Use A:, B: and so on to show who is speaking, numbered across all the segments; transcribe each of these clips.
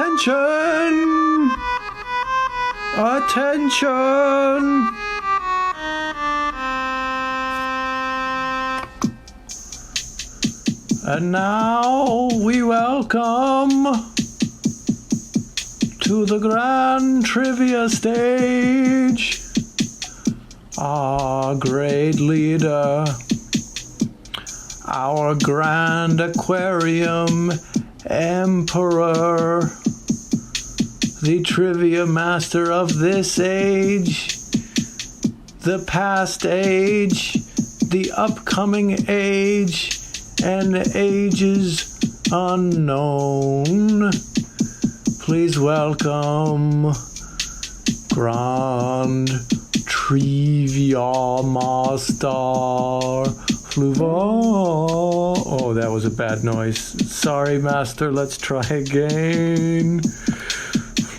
A: Attention! Attention! And now we welcome to the Grand Trivia stage our great leader, our Grand Aquarium Emperor, the trivia master of this age, the past age, the upcoming age, and ages unknown. Please welcome Grand Trivia Master Fluval. Oh, that was a bad noise. Sorry, Master. Let's try again.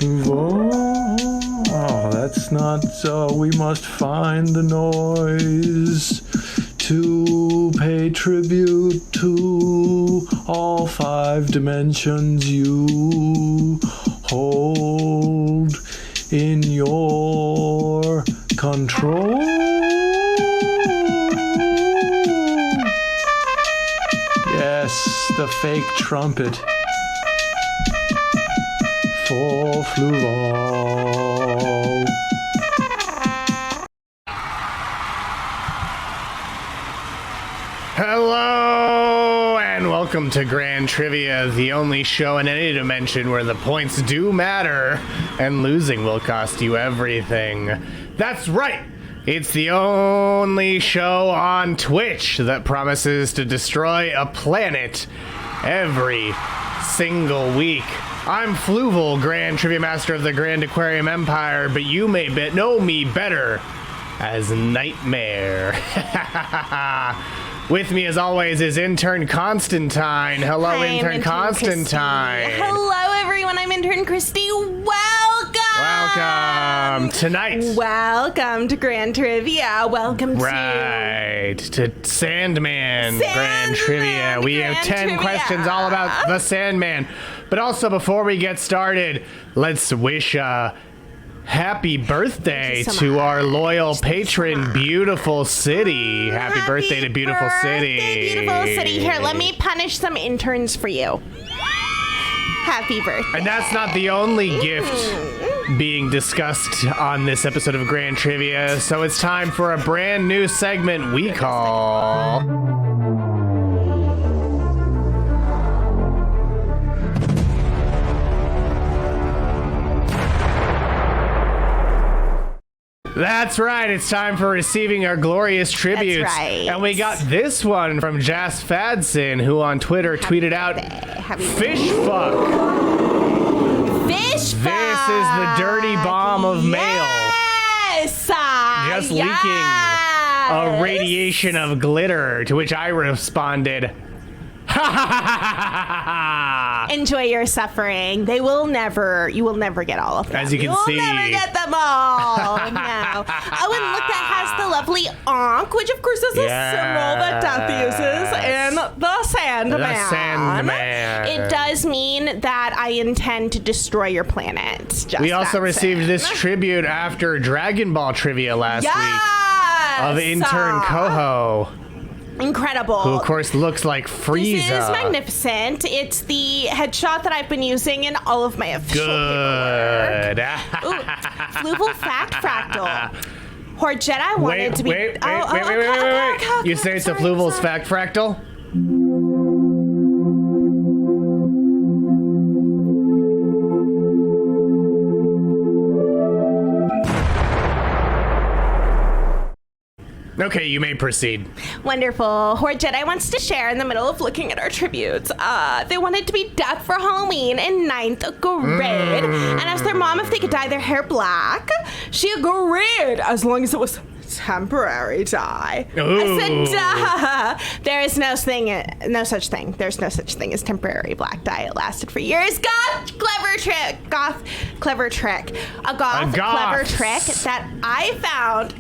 A: Fluval. Oh, that's not so. We must find the noise to pay tribute to all 5 dimensions you hold in your control. Yes, the fake trumpet for Fluval.
B: Hello and welcome to Grand Trivia, the only show in any dimension where the points do matter and losing will cost you everything. That's right! It's the only show on Twitch that promises to destroy a planet every single week. I'm Fluval, Grand Trivia Master of the Grand Aquarium Empire, but you may know me better as Nightmare. With me, as always, is Intern Constantine. Hello,
C: Hi,
B: Intern Constantine.
C: Christy. Hello, everyone. I'm Intern Christy.
B: Welcome tonight.
C: Welcome to Grand Trivia. Welcome
B: to SANDMAN Grand Trivia. We have 10 questions all about the Sandman. But also, before we get started, let's wish happy birthday to our loyal patron, Beautiful City. Happy birthday to Beautiful City.
C: Beautiful City. Here, let me punish some interns for you. Happy birthday.
B: And that's not the only gift being discussed on this episode of Grand Trivia, so it's time for a brand new segment we call... That's right, it's time for receiving our glorious tributes.
C: That's right.
B: And we got this one from Jas Fadson, who on Twitter tweeted out, Fish fuck.
C: Fish fuck.
B: This is the dirty bomb of mail.
C: Yes.
B: Just leaking a radiation of glitter, to which I responded,
C: enjoy your suffering. You will never get all of them.
B: As you can see.
C: You'll never get them all. No. Oh, and look, that has the lovely Ankh, which of course is a symbol that Death uses in the Sandman.
B: The Sandman.
C: It does mean that I intend to destroy your planet.
B: We also received this tribute after Dragon Ball Trivia last week of Intern Coho.
C: Incredible.
B: Who, of course, looks like Frieza.
C: This is magnificent. It's the headshot that I've been using in all of my official paperwork. Ooh, Fluval Fact Fractal. Or Jedi wanted to be...
B: Wait. You say it's a Fluval's Fact Fractal? Okay, you may proceed.
C: Wonderful. Horde Jedi wants to share in the middle of looking at our tributes. They wanted to be deaf for Halloween in 9th grade and asked their mom if they could dye their hair black. She agreed as long as it was temporary dye. I said, duh. There is no such thing. There's no such thing as temporary black dye. It lasted for years. Clever trick that I found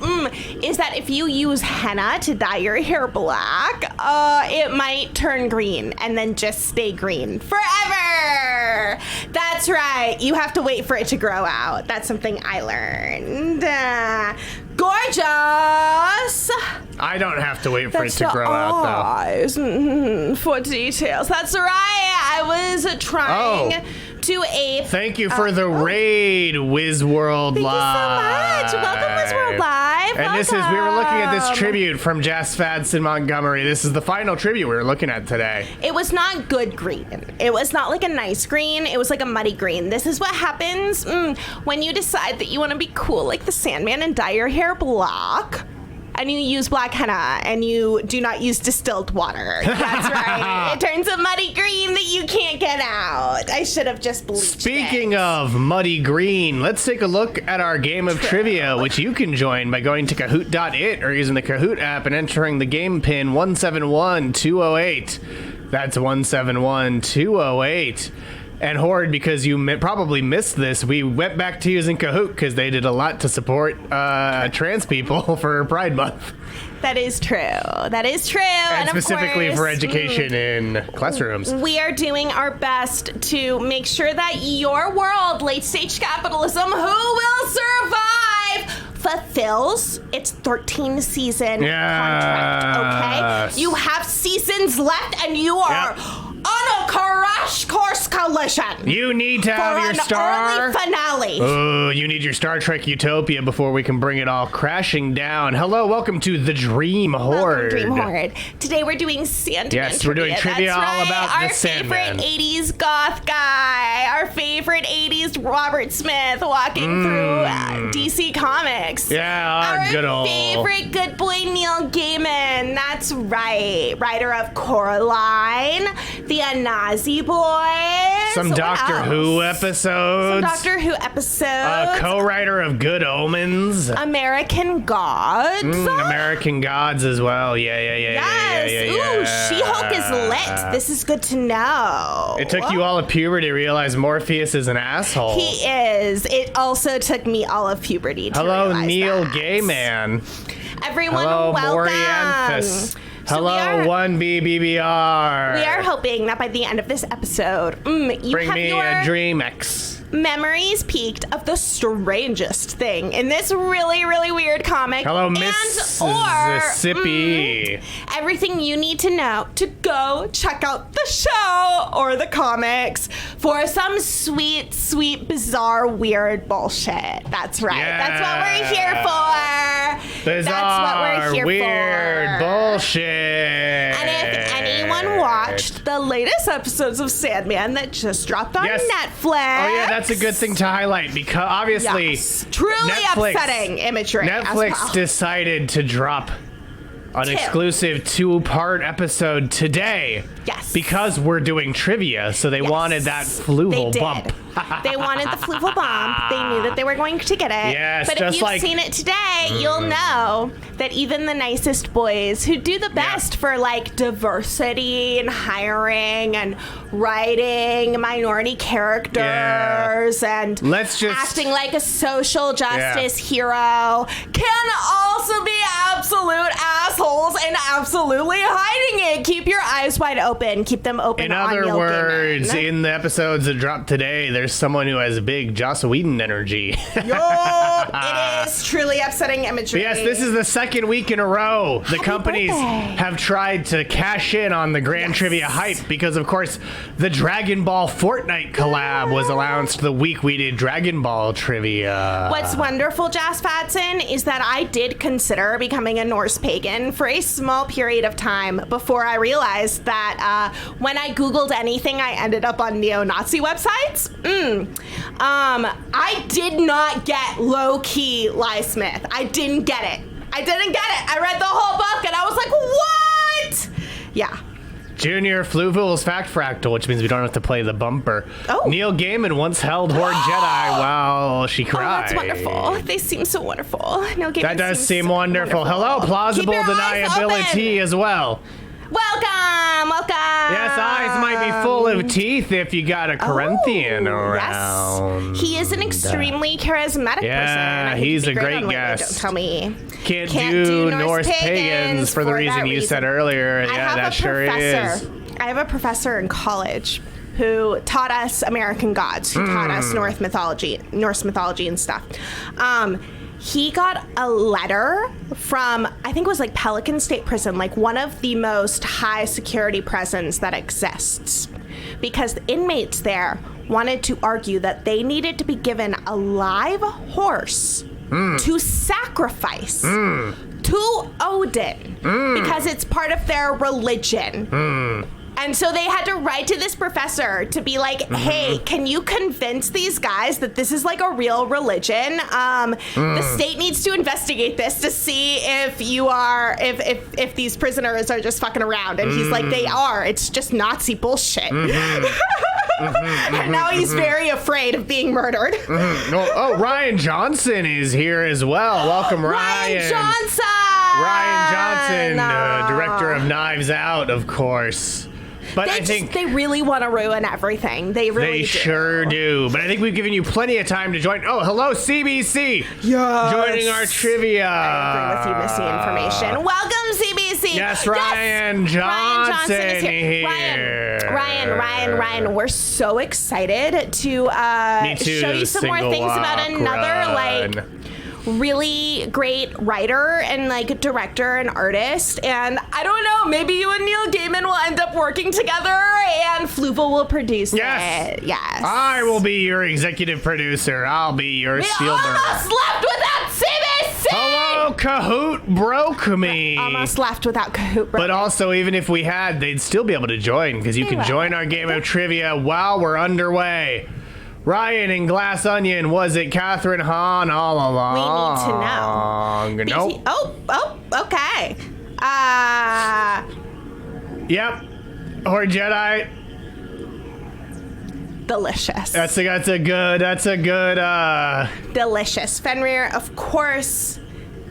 C: is that if you use henna to dye your hair black, it might turn green and then just stay green forever. hair. That's right. You have to wait for it to grow out. That's something I learned. Gorgeous.
B: I don't have to wait for it to grow out,
C: eyes. For details. That's right. I was trying to ape.
B: Thank you for the raid, WizWorld Live.
C: Thank you so much. Welcome, WizWorld Live.
B: And we were looking at this tribute from Jess Fadson Montgomery. This is the final tribute we were looking at today.
C: It was not good green. It was not like a nice green. It was like a muddy green. This is what happens when you decide that you want to be cool like the Sandman and dye your hair black. And you use black henna, and you do not use distilled water. That's right. It turns a muddy green that you can't get out. I should have just bleached
B: Speaking
C: it.
B: of muddy green, let's take a look at our game of trivia, which you can join by going to kahoot.it or using the Kahoot app and entering the game pin 171208. That's 171208. And Horde, because you probably missed this, we went back to using Kahoot because they did a lot to support trans people for Pride Month.
C: That is true. That is true.
B: And
C: of
B: specifically
C: course,
B: for education in classrooms.
C: We are doing our best to make sure that your world, late stage capitalism, who will survive, fulfills its 13-season contract, okay? You have seasons left, and you are on a crash course collision.
B: You need to have your star.
C: Early finale.
B: Oh, you need your Star Trek Utopia before we can bring it all crashing down. Hello, welcome to the Dream Horde.
C: Welcome, Dream Horde. Today we're doing SANDMAN
B: Yes,
C: Trivia.
B: we're doing trivia
C: That's
B: all
C: right.
B: about the Sandman.
C: Our favorite 80s goth guy. Our favorite 80s Robert Smith walking through DC Comics.
B: Yeah, our good old
C: favorite good boy Neil Gaiman. That's right. Writer of Coraline, the Nazi Boys.
B: Some Doctor Who episodes. Co-writer of Good Omens.
C: American Gods.
B: American Gods as well.
C: Yes. Ooh, She-Hulk is lit. This is good to know.
B: It took you all of puberty to realize Morpheus is an asshole.
C: He is. It also took me all of puberty to realize
B: Neil
C: that.
B: Gaiman.
C: Everyone,
B: Hello,
C: welcome.
B: Morianthus.
C: So
B: Hello, 1BBBR.
C: We are hoping that by the end of this episode, you
B: Bring
C: have
B: me
C: your
B: a DreamX.
C: memories peaked of the strangest thing in this really, really weird comic.
B: Hello, Mississippi.
C: Everything you need to know to go check out the show or the comics for some sweet, sweet, bizarre, weird bullshit. That's right.
B: Yeah.
C: That's what we're here for.
B: Bizarre,
C: That's what we're here
B: weird
C: for.
B: bullshit.
C: And if anyone watched the latest episodes of Sandman that just dropped on Netflix.
B: Oh, yeah, that's a good thing to highlight because obviously
C: truly
B: Netflix,
C: upsetting imagery.
B: Netflix decided to drop an exclusive 2-part episode today.
C: Yes.
B: Because we're doing trivia, so they wanted that Fluval bump.
C: They wanted the Fluval bump. They knew that they were going to get it.
B: Yes,
C: but if you've seen it today, you'll know that even the nicest boys who do the best for like diversity and hiring and writing minority characters and acting like a social justice hero can also be absolute assholes and absolutely hiding it. Keep your eyes wide open. Keep them open.
B: In
C: on
B: other
C: Neil
B: words,
C: Gaiman.
B: in the episodes that dropped today, there's someone who has big Joss Whedon energy.
C: It is truly upsetting imagery.
B: Yes, this is the second week in a row the companies have tried to cash in on the Grand Trivia hype because, of course, the Dragon Ball Fortnite collab was announced the week we did Dragon Ball Trivia.
C: What's wonderful, Jazz Fatson, is that I did consider becoming a Norse pagan for a small period of time before I realized that when I Googled anything, I ended up on neo-Nazi websites. I did not get low-key Lie Smith. I didn't get it. I read the whole book and I was like, what? Yeah.
B: Junior Fluval's Fact Fractal, which means we don't have to play the bumper.
C: Oh.
B: Neil Gaiman once held Horde Jedi while she cried.
C: Oh, that's wonderful. They seem so wonderful. Neil Gaiman
B: That does
C: seems
B: seem
C: so
B: wonderful. Hello, plausible
C: Keep your eyes
B: deniability
C: open.
B: as well.
C: Welcome.
B: Yes, eyes might be full of teeth if you got a Corinthian around.
C: Yes. He is an extremely charismatic person.
B: Yeah,
C: I think
B: he's
C: he'd
B: a
C: be
B: great
C: on Wait,
B: guest.
C: Don't tell me.
B: Can't do Norse pagans for the reason
C: that
B: you said earlier.
C: I
B: Yeah,
C: have
B: that
C: a
B: sure
C: professor.
B: is.
C: I have a professor in college who taught us American gods, who taught us Norse mythology and stuff. He got a letter from, I think it was like Pelican State Prison, like one of the most high security prisons that exists, because the inmates there wanted to argue that they needed to be given a live horse to sacrifice to Odin because it's part of their religion. And so they had to write to this professor to be like, hey, can you convince these guys that this is like a real religion? The state needs to investigate this to see if if these prisoners are just fucking around. And he's like, they are. It's just Nazi bullshit. And now he's very afraid of being murdered.
B: Oh, Ryan Johnson is here as well. Welcome, Ryan. Ryan Johnson, director of Knives Out, of course. But I think
C: they really want to ruin everything. They really do.
B: Sure do. But I think we've given you plenty of time to join. Oh, hello, CBC.
C: Yes.
B: Joining our trivia.
C: I agree with you, Missy Information. Welcome, CBC.
B: Yes, Ryan Johnson
C: is here. Ryan, we're so excited to show you some more things about another really great writer and like director and artist. And I don't know, maybe you and Neil Gaiman will end up working together and Fluval will produce it. Yes.
B: I will be your executive producer. I'll be your Spielberg.
C: Almost left without CBC!
B: Hello, Kahoot broke me.
C: Almost left without Kahoot broke.
B: But also, even if we had, they'd still be able to join because you can join our game of trivia while we're underway. Ryan in Glass Onion, was it Catherine Hahn all along?
C: We need to know.
B: Nope.
C: Oh, okay.
B: Yep. Or Jedi.
C: Delicious.
B: That's a good.
C: Delicious. Fenrir, of course,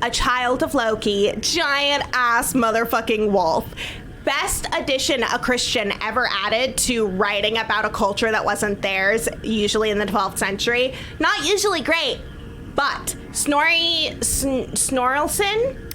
C: a child of Loki, giant ass motherfucking wolf. Best addition a Christian ever added to writing about a culture that wasn't theirs, usually in the 12th century. Not usually great, but Snorri Snorkelson,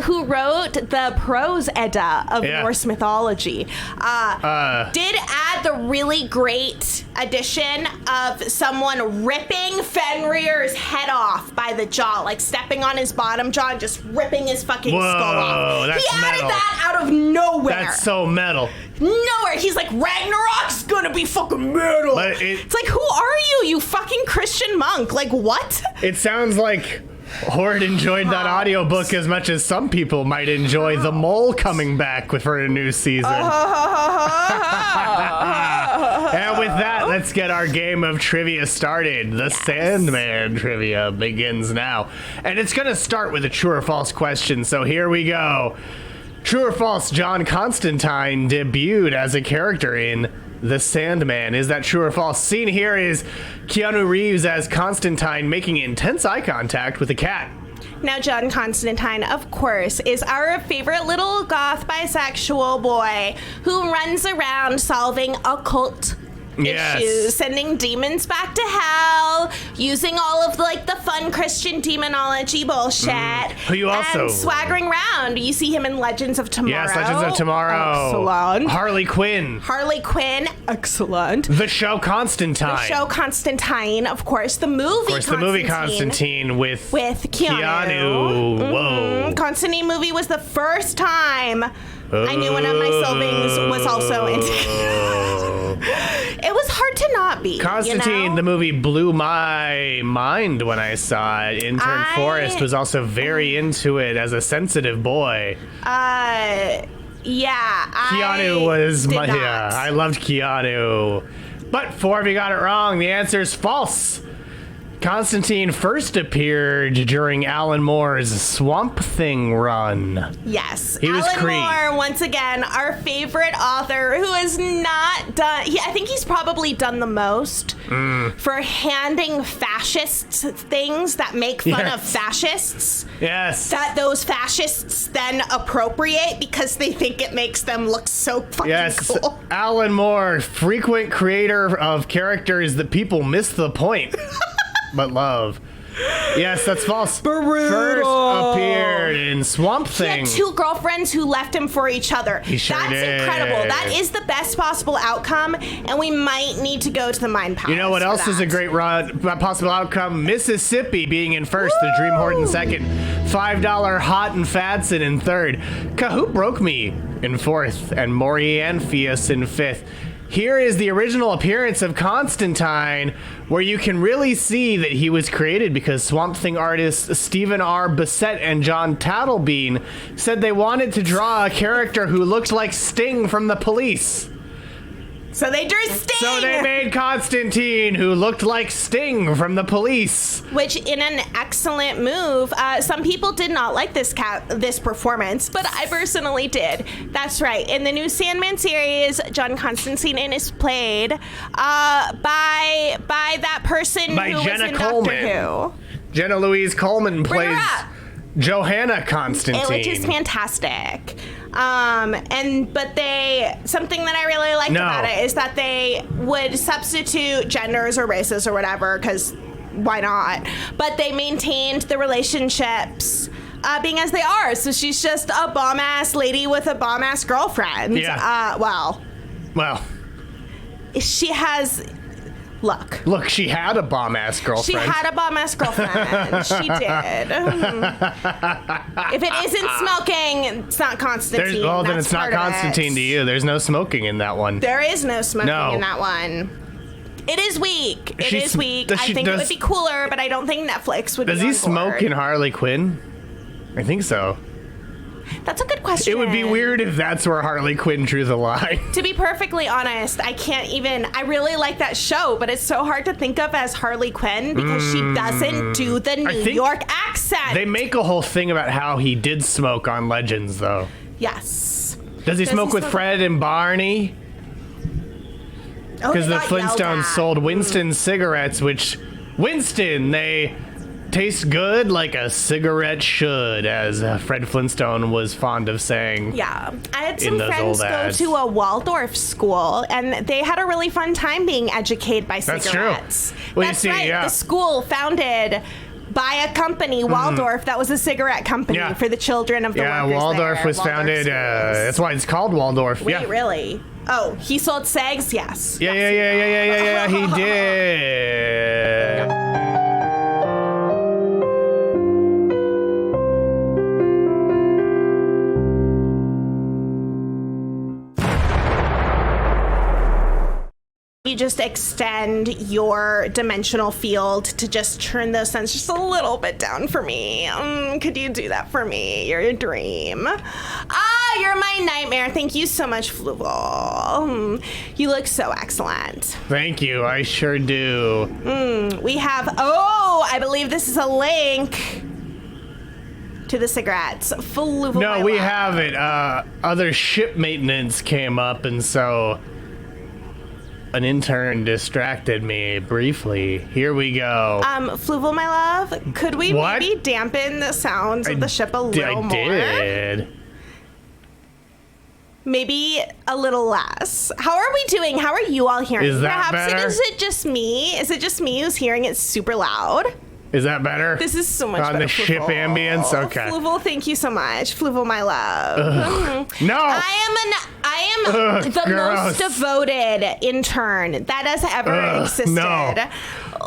C: who wrote the Prose Edda of Norse mythology, did add the really great addition of someone ripping Fenrir's head off by the jaw, like stepping on his bottom jaw and just ripping his fucking skull off.
B: That's
C: he added
B: metal.
C: that out of nowhere.
B: That's so metal.
C: Nowhere. He's like, Ragnarok's gonna be fucking metal.
B: But
C: it's like, who are you fucking Christian monk? Like, what?
B: It sounds like Horde enjoyed that audiobook as much as some people might enjoy The Mole coming back for a new season. And with that, let's get our game of trivia started. The SANDMAN Trivia begins now. And it's going to start with a true or false question, so here we go. True or false, John Constantine debuted as a character in The SANDMAN. Is that true or false? Scene here is Keanu Reeves as Constantine making intense eye contact with a cat.
C: Now, John Constantine, of course, is our favorite little goth bisexual boy who runs around solving occult issues, sending demons back to hell, using all of the fun Christian demonology bullshit, and swaggering around. You see him in Legends of Tomorrow.
B: Yes, Legends of Tomorrow.
C: Excellent.
B: Harley Quinn.
C: Excellent.
B: The show Constantine. Of course, the movie Constantine with Keanu. Whoa.
C: Constantine movie was the first time I knew one of my siblings was also into It was hard to not be.
B: Constantine, the movie, blew my mind when I saw it. Intern Forrest was also very into it as a sensitive boy. Keanu was I loved Keanu. But 4 of you got it wrong. The answer is false. Constantine first appeared during Alan Moore's Swamp Thing run.
C: Yes.
B: He was
C: Alan Moore, once again, our favorite author who has not done... I think he's probably done the most for handing fascists things that make fun of fascists.
B: Yes.
C: That those fascists then appropriate because they think it makes them look so fucking cool.
B: Alan Moore, frequent creator of characters that people miss the point. But love. Yes, that's false.
C: Brutal.
B: First appeared in Swamp
C: He
B: Thing.
C: had 2 girlfriends who left him for each other.
B: He sure
C: That's
B: did.
C: incredible. That is the best possible outcome, and we might need to go to the Mind Palace.
B: You know what
C: for
B: else is a
C: that.
B: great possible outcome? Mississippi being in first, the Dream Horde in second, $5 Hot and Fadson in third, Kahoot Broke Me in fourth, and Morianne Fias in fifth. Here is the original appearance of Constantine, where you can really see that he was created because Swamp Thing artists Stephen R. Bissett and John Tattlebean said they wanted to draw a character who looked like Sting from The Police.
C: So they drew Sting!
B: So they made Constantine, who looked like Sting from The Police.
C: Which, in an excellent move, some people did not like this performance, but I personally did. That's right. In the new Sandman series, John Constantine is played by that person
B: By
C: who
B: Jenna
C: was in
B: Coleman.
C: Doctor Who.
B: Jenna Louise Coleman
C: Bring
B: plays
C: her up.
B: Johanna Constantine.
C: Which is fantastic. But something that I really liked about it is that they would substitute genders or races or whatever, because why not? But they maintained the relationships being as they are. So she's just a bomb-ass lady with a bomb-ass girlfriend.
B: Yeah.
C: Well, she has... Look,
B: she had a bomb-ass girlfriend.
C: she had a bomb-ass girlfriend. She did. If it isn't smoking, it's not Constantine.
B: Then
C: That's
B: it's not
C: part of
B: Constantine
C: it.
B: to you. There's no smoking in that one.
C: There is no smoking
B: No.
C: in that one. It is weak. It
B: She's-
C: is weak.
B: does
C: I
B: she-
C: think it
B: does-
C: would be cooler, but I don't think Netflix would
B: Does
C: be
B: he
C: on
B: smoke
C: board.
B: in Harley Quinn? I think so.
C: That's a good question.
B: It would be weird if that's where Harley Quinn drew the line.
C: To be perfectly honest, I really like that show, but it's so hard to think of as Harley Quinn because she doesn't do the New
B: think
C: York accent.
B: They make a whole thing about how he did smoke on Legends, though.
C: Yes.
B: Does he smoke with
C: smoke-
B: Fred and Barney?
C: Oh,
B: Because
C: they
B: the
C: got yelled
B: Flintstones
C: at.
B: sold Winston cigarettes, which they taste good like a cigarette should, as Fred Flintstone was fond of saying.
C: Yeah. I had
B: In
C: some
B: those
C: friends
B: old
C: go
B: ads.
C: to a Waldorf school, and they had a really fun time being educated by
B: That's
C: cigarettes.
B: true. Well, you
C: That's
B: see,
C: right.
B: yeah.
C: The school founded by a company, Waldorf, that was a cigarette company
B: Yeah.
C: for the children of the
B: Yeah,
C: workers
B: Waldorf
C: there.
B: was
C: Waldorf
B: founded.
C: schools.
B: That's why it's called Waldorf.
C: Wait,
B: yeah.
C: really? Oh, he sold cigs? Yes.
B: Yeah. He did.
C: You just extend your dimensional field to just turn those suns just a little bit down for me. Could you do that for me? You're a dream. You're my nightmare. Thank you so much, Fluval. You look so excellent.
B: Thank you. I sure do.
C: We have, I believe this is a link to the cigarettes. Fluval,
B: No,
C: my
B: we
C: love.
B: have it. Other ship maintenance came up, and so an intern distracted me briefly. Here we go.
C: Fluval, my love, could we
B: What?
C: maybe dampen the sounds of the ship a little more?
B: I did.
C: Maybe a little less. How are we doing? How are you all hearing?
B: Is that better?
C: Is it just me? Is it just me who's hearing it super loud?
B: Is that better?
C: This is so much
B: on
C: better.
B: the ship
C: Fluval.
B: ambience. Okay.
C: Fluval, thank you so much. Fluval, my love.
B: No.
C: I am
B: Ugh,
C: the
B: gross.
C: most devoted intern that has ever existed.
B: no.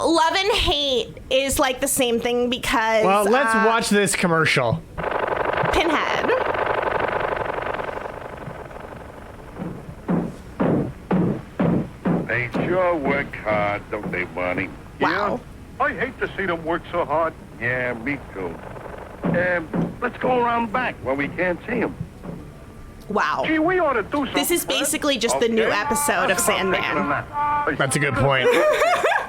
C: Love and hate is like the same thing because
B: Well, let's watch this commercial.
C: Pinhead.
D: They sure work hard, don't they, Barney?
C: Wow.
D: Yeah, I hate to see them work so hard. Yeah, me too. Let's go around back where we can't see them.
C: Wow.
D: Gee, we ought to do something.
C: This is basically just the new episode of Sandman.
B: That's a good point.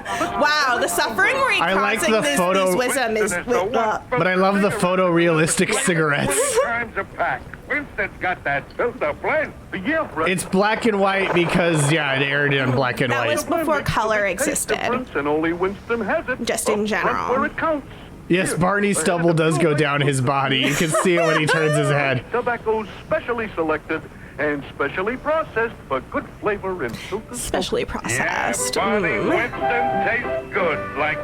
C: Wow, the suffering we're
B: I like
C: causing
B: the
C: this
B: photo-
C: wisdom is
B: But I love the photorealistic cigarettes.
D: 20 times a pack. Winston's got that filter blend. Yeah, Fred.
B: It's black and white because, yeah, it aired in black and
C: That
B: white.
C: was before color
D: Taste
C: existed.
D: difference, and only Winston has it.
C: Just in
D: Up front
C: general.
D: Where it counts.
B: Yes, Barney's stubble does go down his body. You can see it when he turns his head.
D: Tobacco's specially selected and specially processed for good flavor and filter.
C: Specially processed.
D: Yeah, Barney Winston tastes good, like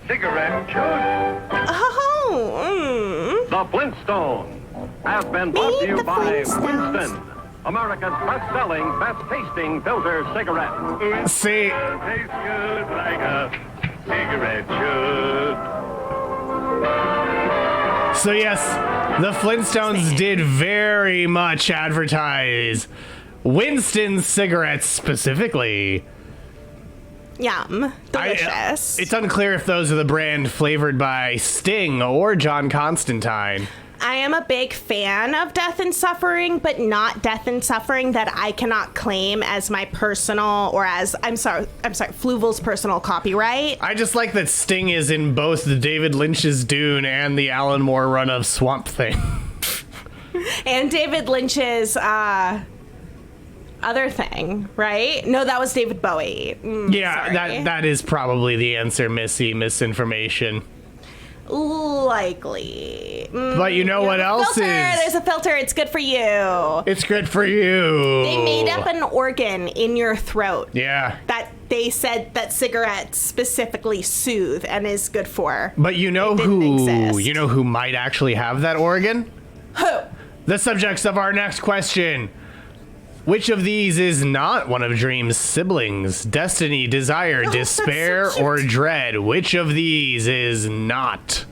D: cigarette should.
C: Oh,
D: The Flintstones has been brought to
C: Meet
D: you
C: the
D: by
C: Flintstones.
D: Winston, America's best-selling, best-tasting filter cigarette.
B: See,
D: Tastes good like a cigarette should.
B: so yes, the Flintstones did very much advertise Winston cigarettes specifically.
C: yum. Delicious.
B: It's unclear if those are the brand flavored by Sting or John Constantine.
C: I am a big fan of Death and Suffering, but not Death and Suffering that I cannot claim as my personal, or as, I'm sorry, Fluval's personal copyright.
B: I just like that Sting is in both the David Lynch's Dune and the Alan Moore run of Swamp Thing.
C: And David Lynch's, other thing, right? No, that was David Bowie.
B: Yeah,
C: sorry.
B: that is probably the answer, Missy. Misinformation.
C: Likely.
B: But you know what else
C: Filter,
B: is?
C: there's a filter. It's good for you.
B: It's good for you.
C: They made up an organ in your throat
B: Yeah.
C: that they said that cigarettes specifically soothe and is good for.
B: But you know
C: didn't
B: who?
C: exist.
B: You know who might actually have that organ?
C: Who?
B: The subjects of our next question. Which of these is not one of Dream's siblings? Destiny, desire, despair,
C: that's so
B: or
C: cute.
B: dread? Which of these is not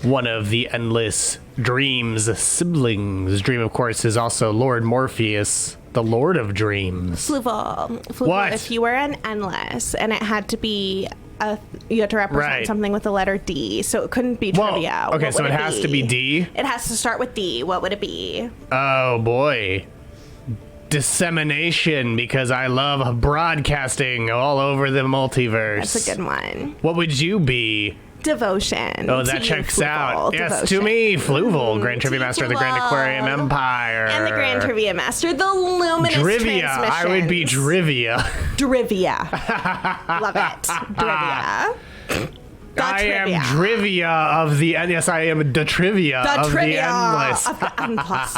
B: one of the endless Dream's siblings? Dream, of course, is also Lord Morpheus, the Lord of Dreams.
C: Fluval.
B: What?
C: If you were an endless and it had to be you had to represent
B: Right.
C: something with the letter D, so it couldn't be
B: Whoa.
C: trivia.
B: Okay,
C: What
B: so
C: would
B: it has to be D?
C: It has to start with D. What would it be?
B: Oh boy. Dissemination, because I love broadcasting all over the multiverse.
C: That's a good one.
B: What would you be?
C: Devotion.
B: Oh,
C: to
B: that
C: you,
B: checks
C: Fluval.
B: out. Yes,
C: Devotion.
B: to me, Fluval, Grand
C: To
B: Trivia
C: you,
B: Master of the Grand Aquarium
C: Fluval.
B: Empire.
C: And the Grand Trivia Master, the luminous
B: Drivia. I would be
C: transmissions.
B: Drivia.
C: Drivia. Love it. Drivia. The
B: I
C: trivia.
B: am Drivia of the... Yes, I am the Trivia
C: The
B: of
C: trivia
B: the Endless.
C: of the endless.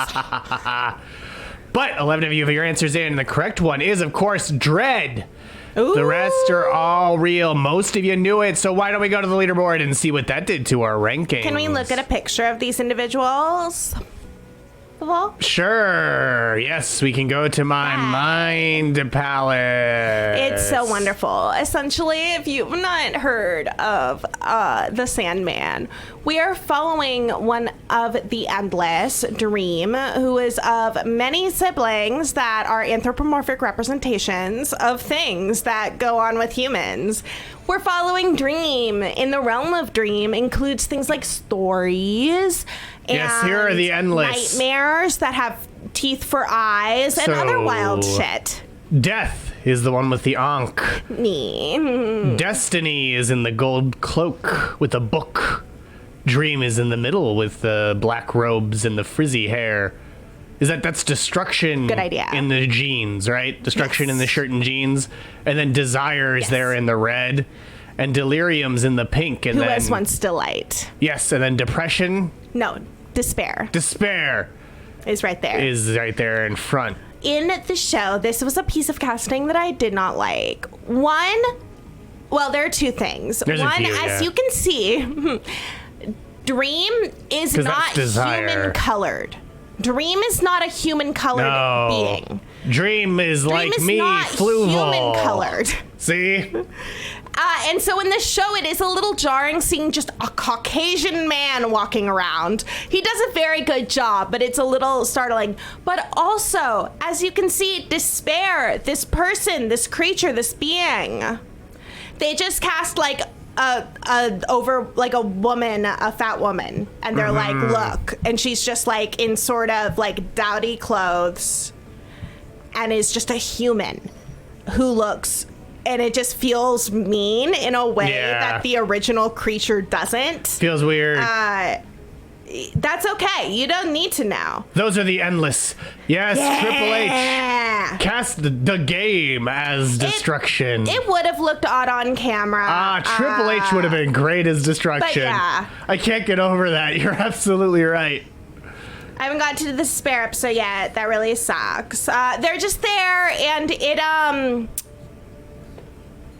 B: But 11 of you have your answers in. The correct one is, of course, Dread.
C: Ooh.
B: The rest are all real. Most of you knew it, so why don't we go to the leaderboard and see what that did to our rankings?
C: Can we look at a picture of these individuals? Fluval?
B: Sure. Yes, we can go to my
C: Yeah.
B: mind palace.
C: It's so wonderful. Essentially, if you've not heard of the Sandman, we are following one of the Endless, Dream, who is of many siblings that are anthropomorphic representations of things that go on with humans. We're following Dream. In the realm of Dream includes things like stories.
B: Yes, here are the Endless.
C: Nightmares that have teeth for eyes and other wild shit.
B: Death is the one with the Ankh. Destiny is in the gold cloak with a book. Dream is in the middle with the black robes and the frizzy hair. That's destruction.
C: Good idea.
B: In the jeans, right? Destruction
C: Yes.
B: in the shirt and jeans. And then desire is
C: Yes.
B: there in the red. And delirium's in the pink. And
C: Who
B: then,
C: was once delight?
B: Yes, and then depression,
C: No, despair
B: despair
C: is right there.
B: is right there in front.
C: In the show, this was a piece of casting that I did not like. One, well, there are two things.
B: There's a
C: One,
B: few,
C: as
B: yeah.
C: you can see, Dream is
B: 'Cause
C: not
B: that's desire.
C: human colored. Dream is not a human colored
B: No.
C: being.
B: Dream is
C: Dream
B: like
C: is
B: me,
C: not
B: Fluval.
C: human colored.
B: See?
C: And so in this show, it is a little jarring seeing just a Caucasian man walking around. He does a very good job, but it's a little startling. But also, as you can see, despair, this person, this creature, this being. They just cast like a woman, a fat woman, and they're like, look, and she's just like in sort of like dowdy clothes, and is just a human who looks. And it just feels mean in a way
B: Yeah.
C: that the original creature doesn't.
B: Feels weird.
C: That's okay. You don't need to know.
B: Those are the Endless. Yes, Triple H.
C: Yeah.
B: Cast the game as Destruction.
C: It would have looked odd on camera.
B: Triple H would have been great as Destruction.
C: yeah.
B: I can't get over that. You're absolutely right.
C: I haven't got to the despair episode yet. That really sucks. They're just there, and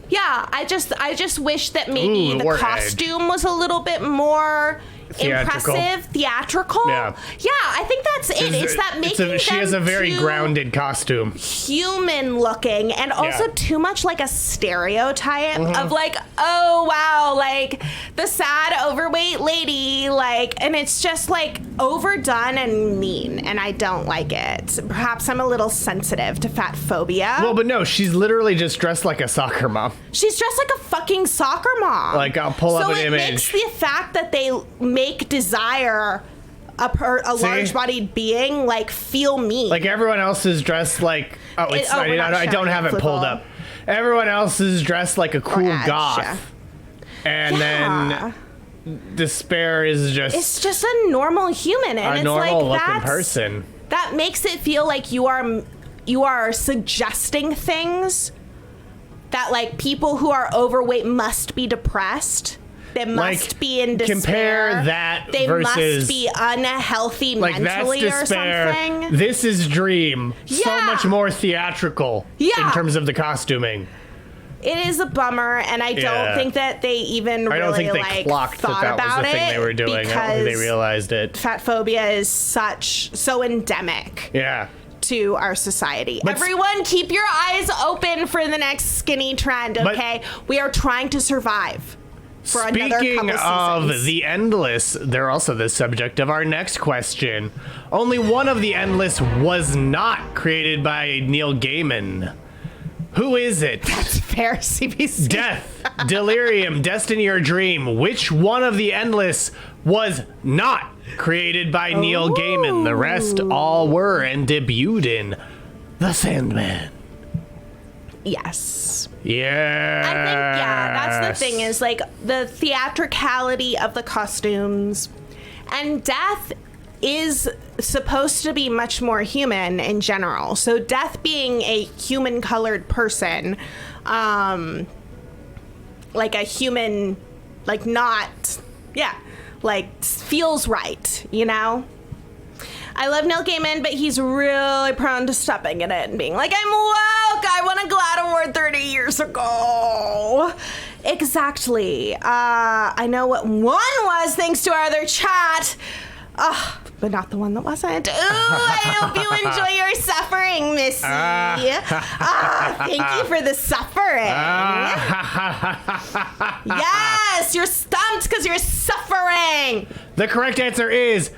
C: Yeah, I just wish that maybe
B: Ooh,
C: the
B: or
C: costume was a little bit more impressive, theatrical.
B: Yeah,
C: I think that's it. It's that making
B: she has a very grounded costume,
C: human looking, and also too much like a stereotype
B: Mm-hmm.
C: of like, oh wow, like the sad overweight lady, like, and it's just like overdone and mean, and I don't like it. Perhaps I'm a little sensitive to fat phobia.
B: Well, but no, she's literally just dressed like a soccer mom.
C: She's dressed like a fucking soccer mom.
B: Like, I'll pull up an image.
C: So it makes the fact that they make Desire a large-bodied being like feel mean.
B: Like everyone else is dressed like I don't have it pulled up. Everyone else is dressed like a cool goth, and then Despair is
C: it's just a normal human, and
B: a
C: it's
B: normal
C: like
B: looking person.
C: That makes it feel like you are suggesting things that like people who are overweight must be depressed. They must be in despair.
B: Compare that
C: they
B: versus
C: must be unhealthy
B: like
C: mentally
B: that's despair.
C: Or something.
B: This is Dream. So
C: Yeah.
B: much more theatrical in terms of the costuming.
C: It is a bummer, and I don't think that they even
B: I don't
C: really
B: think they
C: like
B: clocked
C: thought
B: that
C: about
B: was the thing they were doing. I don't think they realized it.
C: Fat phobia is so endemic.
B: Yeah.
C: To our society.
B: But
C: Everyone, keep your eyes open for the next skinny trend, okay? We are trying to survive for another couple
B: Speaking of
C: seasons.
B: the Endless, they're also the subject of our next question. Only one of the Endless was not created by Neil Gaiman. Who is it?
C: That's fair, CBC.
B: Death, Delirium, Destiny, or Dream. Which one of the Endless was not created by Neil Gaiman? The rest all were and debuted in The Sandman.
C: Yes.
B: Yeah.
C: I think, that's the thing is like the theatricality of the costumes, and Death is supposed to be much more human in general. So Death being a human colored person, like a human, like not, like feels right, you know? I love Neil Gaiman, but he's really prone to stepping in it and being like, I'm woke, I won a GLAAD Award 30 years ago. Exactly. I know what one was thanks to our other chat. But not the one that wasn't. Ooh, I hope you enjoy your suffering, Missy. Thank you for the suffering. Yes, you're stumped because you're suffering.
B: The correct answer is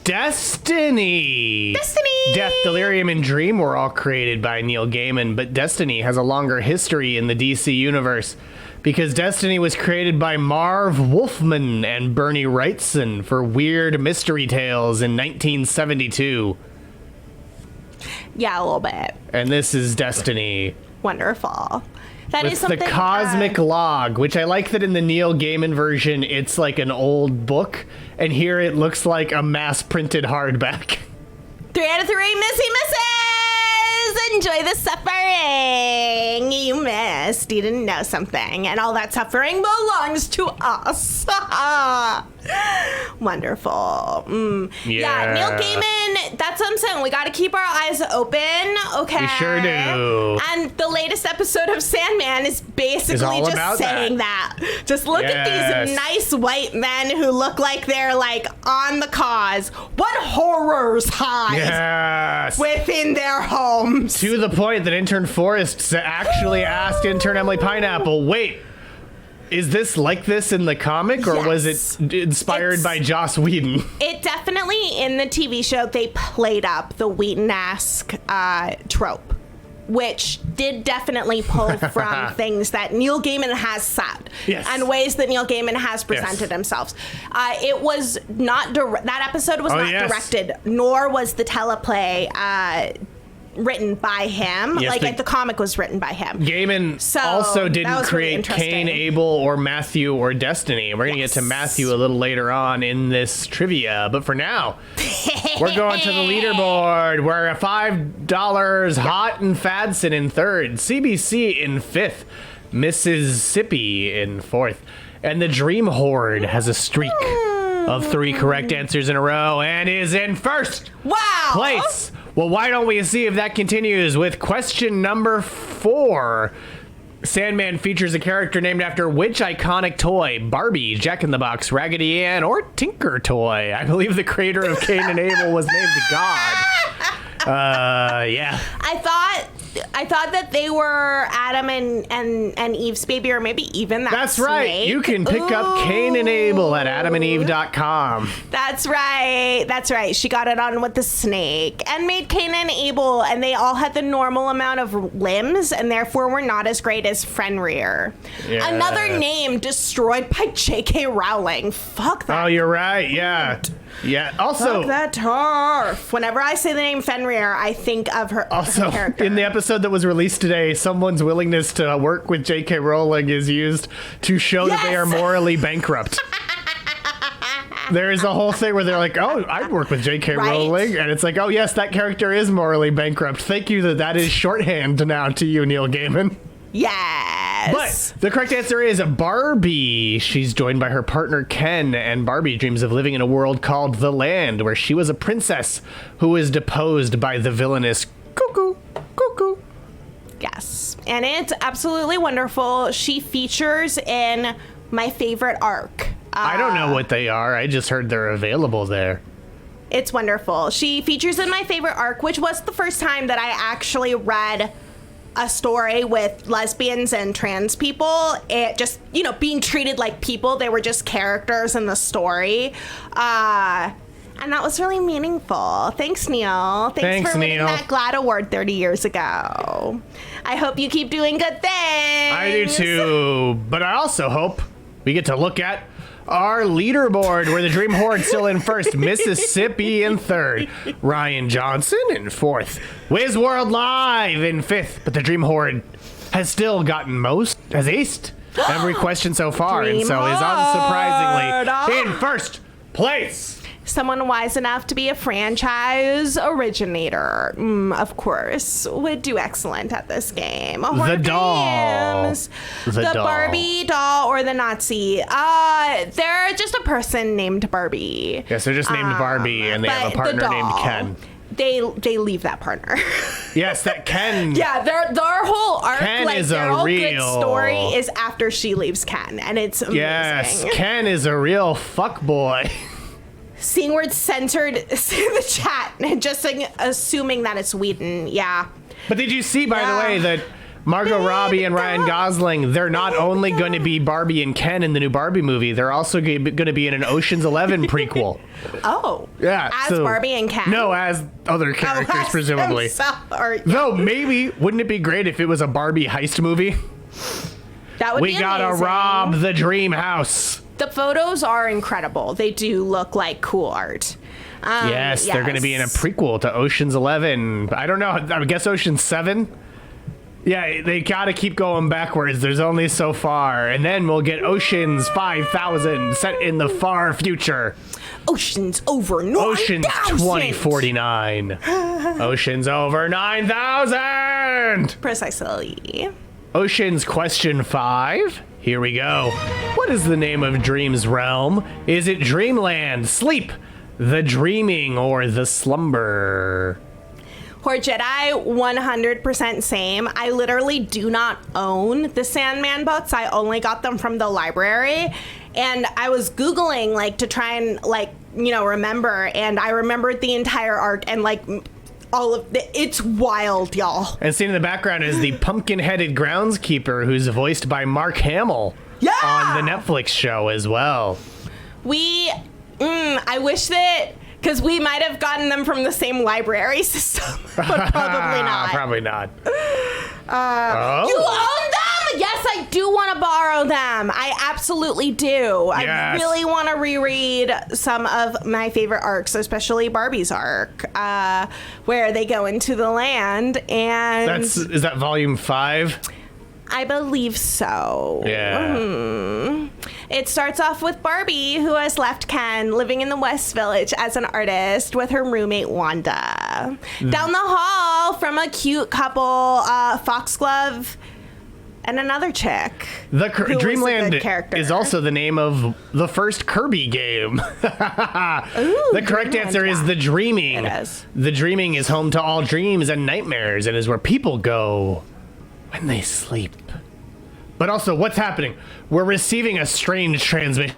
B: Destiny.
C: Destiny.
B: Death, Delirium, and Dream were all created by Neil Gaiman, but Destiny has a longer history in the DC universe because Destiny was created by Marv Wolfman and Bernie Wrightson for Weird Mystery Tales in 1972.
C: Yeah, a little bit.
B: And this is Destiny.
C: Wonderful. That is
B: With
C: something.
B: the Cosmic Log, which I like that in the Neil Gaiman version, it's like an old book, and here it looks like a mass-printed hardback.
C: 3 out of 3, Missy misses! Enjoy the suffering. You missed. You didn't know something. And all that suffering belongs to us. Wonderful. Yeah, Neil Gaiman, that's what I'm saying. We got to keep our eyes open, okay?
B: We sure do.
C: And the latest episode of Sandman is basically
B: all
C: just
B: about
C: saying that. Just look at these nice white men who look like they're like on the cause. What horrors hide within their homes?
B: To the point that intern Forrest actually asked intern Emily Pineapple, wait, is this like this in the comic, or was it inspired by Joss Whedon?
C: It definitely, in the TV show, they played up the Whedon-esque trope, which did definitely pull from things that Neil Gaiman has said and ways that Neil Gaiman has presented himself. It was not that episode was not directed, nor was the teleplay written by him. The comic was written by him.
B: Gaiman also didn't create Cain, Abel, or Matthew, or Destiny. We're going to get to Matthew a little later on in this trivia. But for now, we're going to the leaderboard. We're $5. Hot and Fadson in third. CBC in fifth. Mississippi in fourth. And the Dream Horde has a streak of 3 correct answers in a row and is in first place. Well, why don't we see if that continues with question number 4. Sandman features a character named after which iconic toy? Barbie, Jack-in-the-Box, Raggedy Ann, or Tinker Toy? I believe the creator of Cain and Abel was named God. Yeah.
C: I thought that they were Adam and Eve's baby, or maybe even that
B: That's
C: snake.
B: right. You can pick up Cain and Abel at adamandeve.com.
C: That's right. That's right. She got it on with the snake and made Cain and Abel, and they all had the normal amount of limbs, and therefore were not as great as Fenrir.
B: Yeah.
C: Another name destroyed by J.K. Rowling. Fuck that.
B: Oh, you're right. Yeah. Yeah. Also,
C: Fuck that turf. Whenever I say the name Fenrir, I think of her,
B: Also,
C: her character.
B: in the episode that was released today, someone's willingness to work with J.K. Rowling is used to show that they are morally bankrupt. There is a whole thing where they're like, oh, I'd work with J.K.
C: Right.
B: Rowling. And it's like, oh, yes, that character is morally bankrupt. Thank you that is shorthand now to you, Neil Gaiman.
C: Yes.
B: But the correct answer is Barbie. She's joined by her partner Ken, and Barbie dreams of living in a world called The Land, where she was a princess who was deposed by the villainous Cuckoo.
C: Yes. And it's absolutely wonderful. She features in my favorite arc.
B: I don't know what they are. I just heard they're available there.
C: It's wonderful. She features in my favorite arc, which was the first time that I actually read a story with lesbians and trans people. It just, being treated like people. They were just characters in the story. And that was really meaningful. Thanks, Neil. Thanks for winning
B: Neil.
C: that GLAAD award 30 years ago. I hope you keep doing good things.
B: I do too. But I also hope we get to look at our leaderboard, where the Dream Horde's still in first, Mississippi in third, Ryan Johnson in fourth, Wiz World Live in fifth, but the Dream Horde has still gotten has aced every question so far, and so is unsurprisingly in first place.
C: Someone wise enough to be a franchise originator, of course, would do excellent at this game.
B: The doll.
C: Games.
B: The doll.
C: Barbie doll or the Nazi. They're just a person named Barbie.
B: Yes, they're just named Barbie, and they have a
C: but the
B: partner named
C: doll,
B: Ken.
C: They leave that partner.
B: Yes, that Ken.
C: Yeah, their whole arc,
B: Ken
C: like
B: is
C: their
B: a
C: whole
B: real-
C: good story is after she leaves Ken, and it's amazing.
B: Yes, Ken is a real fuckboy.
C: Seeing where it's censored in the chat and just assuming that it's Whedon. Yeah.
B: But did you see, by the way, that Margot Robbie and Ryan Gosling, they're not only going to be Barbie and Ken in the new Barbie movie, they're also going to be in an Ocean's 11 prequel.
C: Oh.
B: Yeah.
C: As Barbie and Ken?
B: No, as other characters,
C: as
B: presumably.
C: themselves.
B: Though, maybe, wouldn't it be great if it was a Barbie heist movie?
C: That would
B: We
C: be
B: gotta
C: amazing.
B: rob the dream house.
C: The photos are incredible. They do look like cool art.
B: Yes, they're going to be in a prequel to Ocean's 11. I don't know. I guess Ocean's 7? Yeah, they got to keep going backwards. There's only so far. And then we'll get Ocean's 5000 set in the far future.
C: Oceans over 9,000.
B: Ocean's 2049. Ocean's over 9,000.
C: Precisely.
B: Ocean's question 5. Here we go. What is the name of Dream's realm? Is it Dreamland, Sleep, the Dreaming, or the Slumber?
C: Horde Jedi, 100% same. I literally do not own the Sandman books. I only got them from the library. And I was Googling, to try and, remember. And I remembered the entire arc and, all of it's wild, y'all.
B: And seen in the background is the pumpkin-headed groundskeeper, who's voiced by Mark Hamill on the Netflix show as well.
C: I wish that, because we might have gotten them from the same library system, but probably not.
B: Probably not.
C: You own them? Yes, I do want to borrow them. I absolutely do.
B: Yes.
C: I really want to reread some of my favorite arcs, especially Barbie's arc, where they go into the land and...
B: Is that volume 5?
C: I believe so.
B: Yeah.
C: It starts off with Barbie, who has left Ken, living in the West Village as an artist with her roommate Wanda. Down the hall from a cute couple, Foxglove and another chick.
B: The
C: who was a good
B: Dreamland
C: character.
B: is also the name of the first Kirby game. The correct answer is The Dreaming.
C: It is.
B: The Dreaming is home to all dreams and nightmares and is where people go when they sleep. But also, what's happening? We're receiving a strange transmission.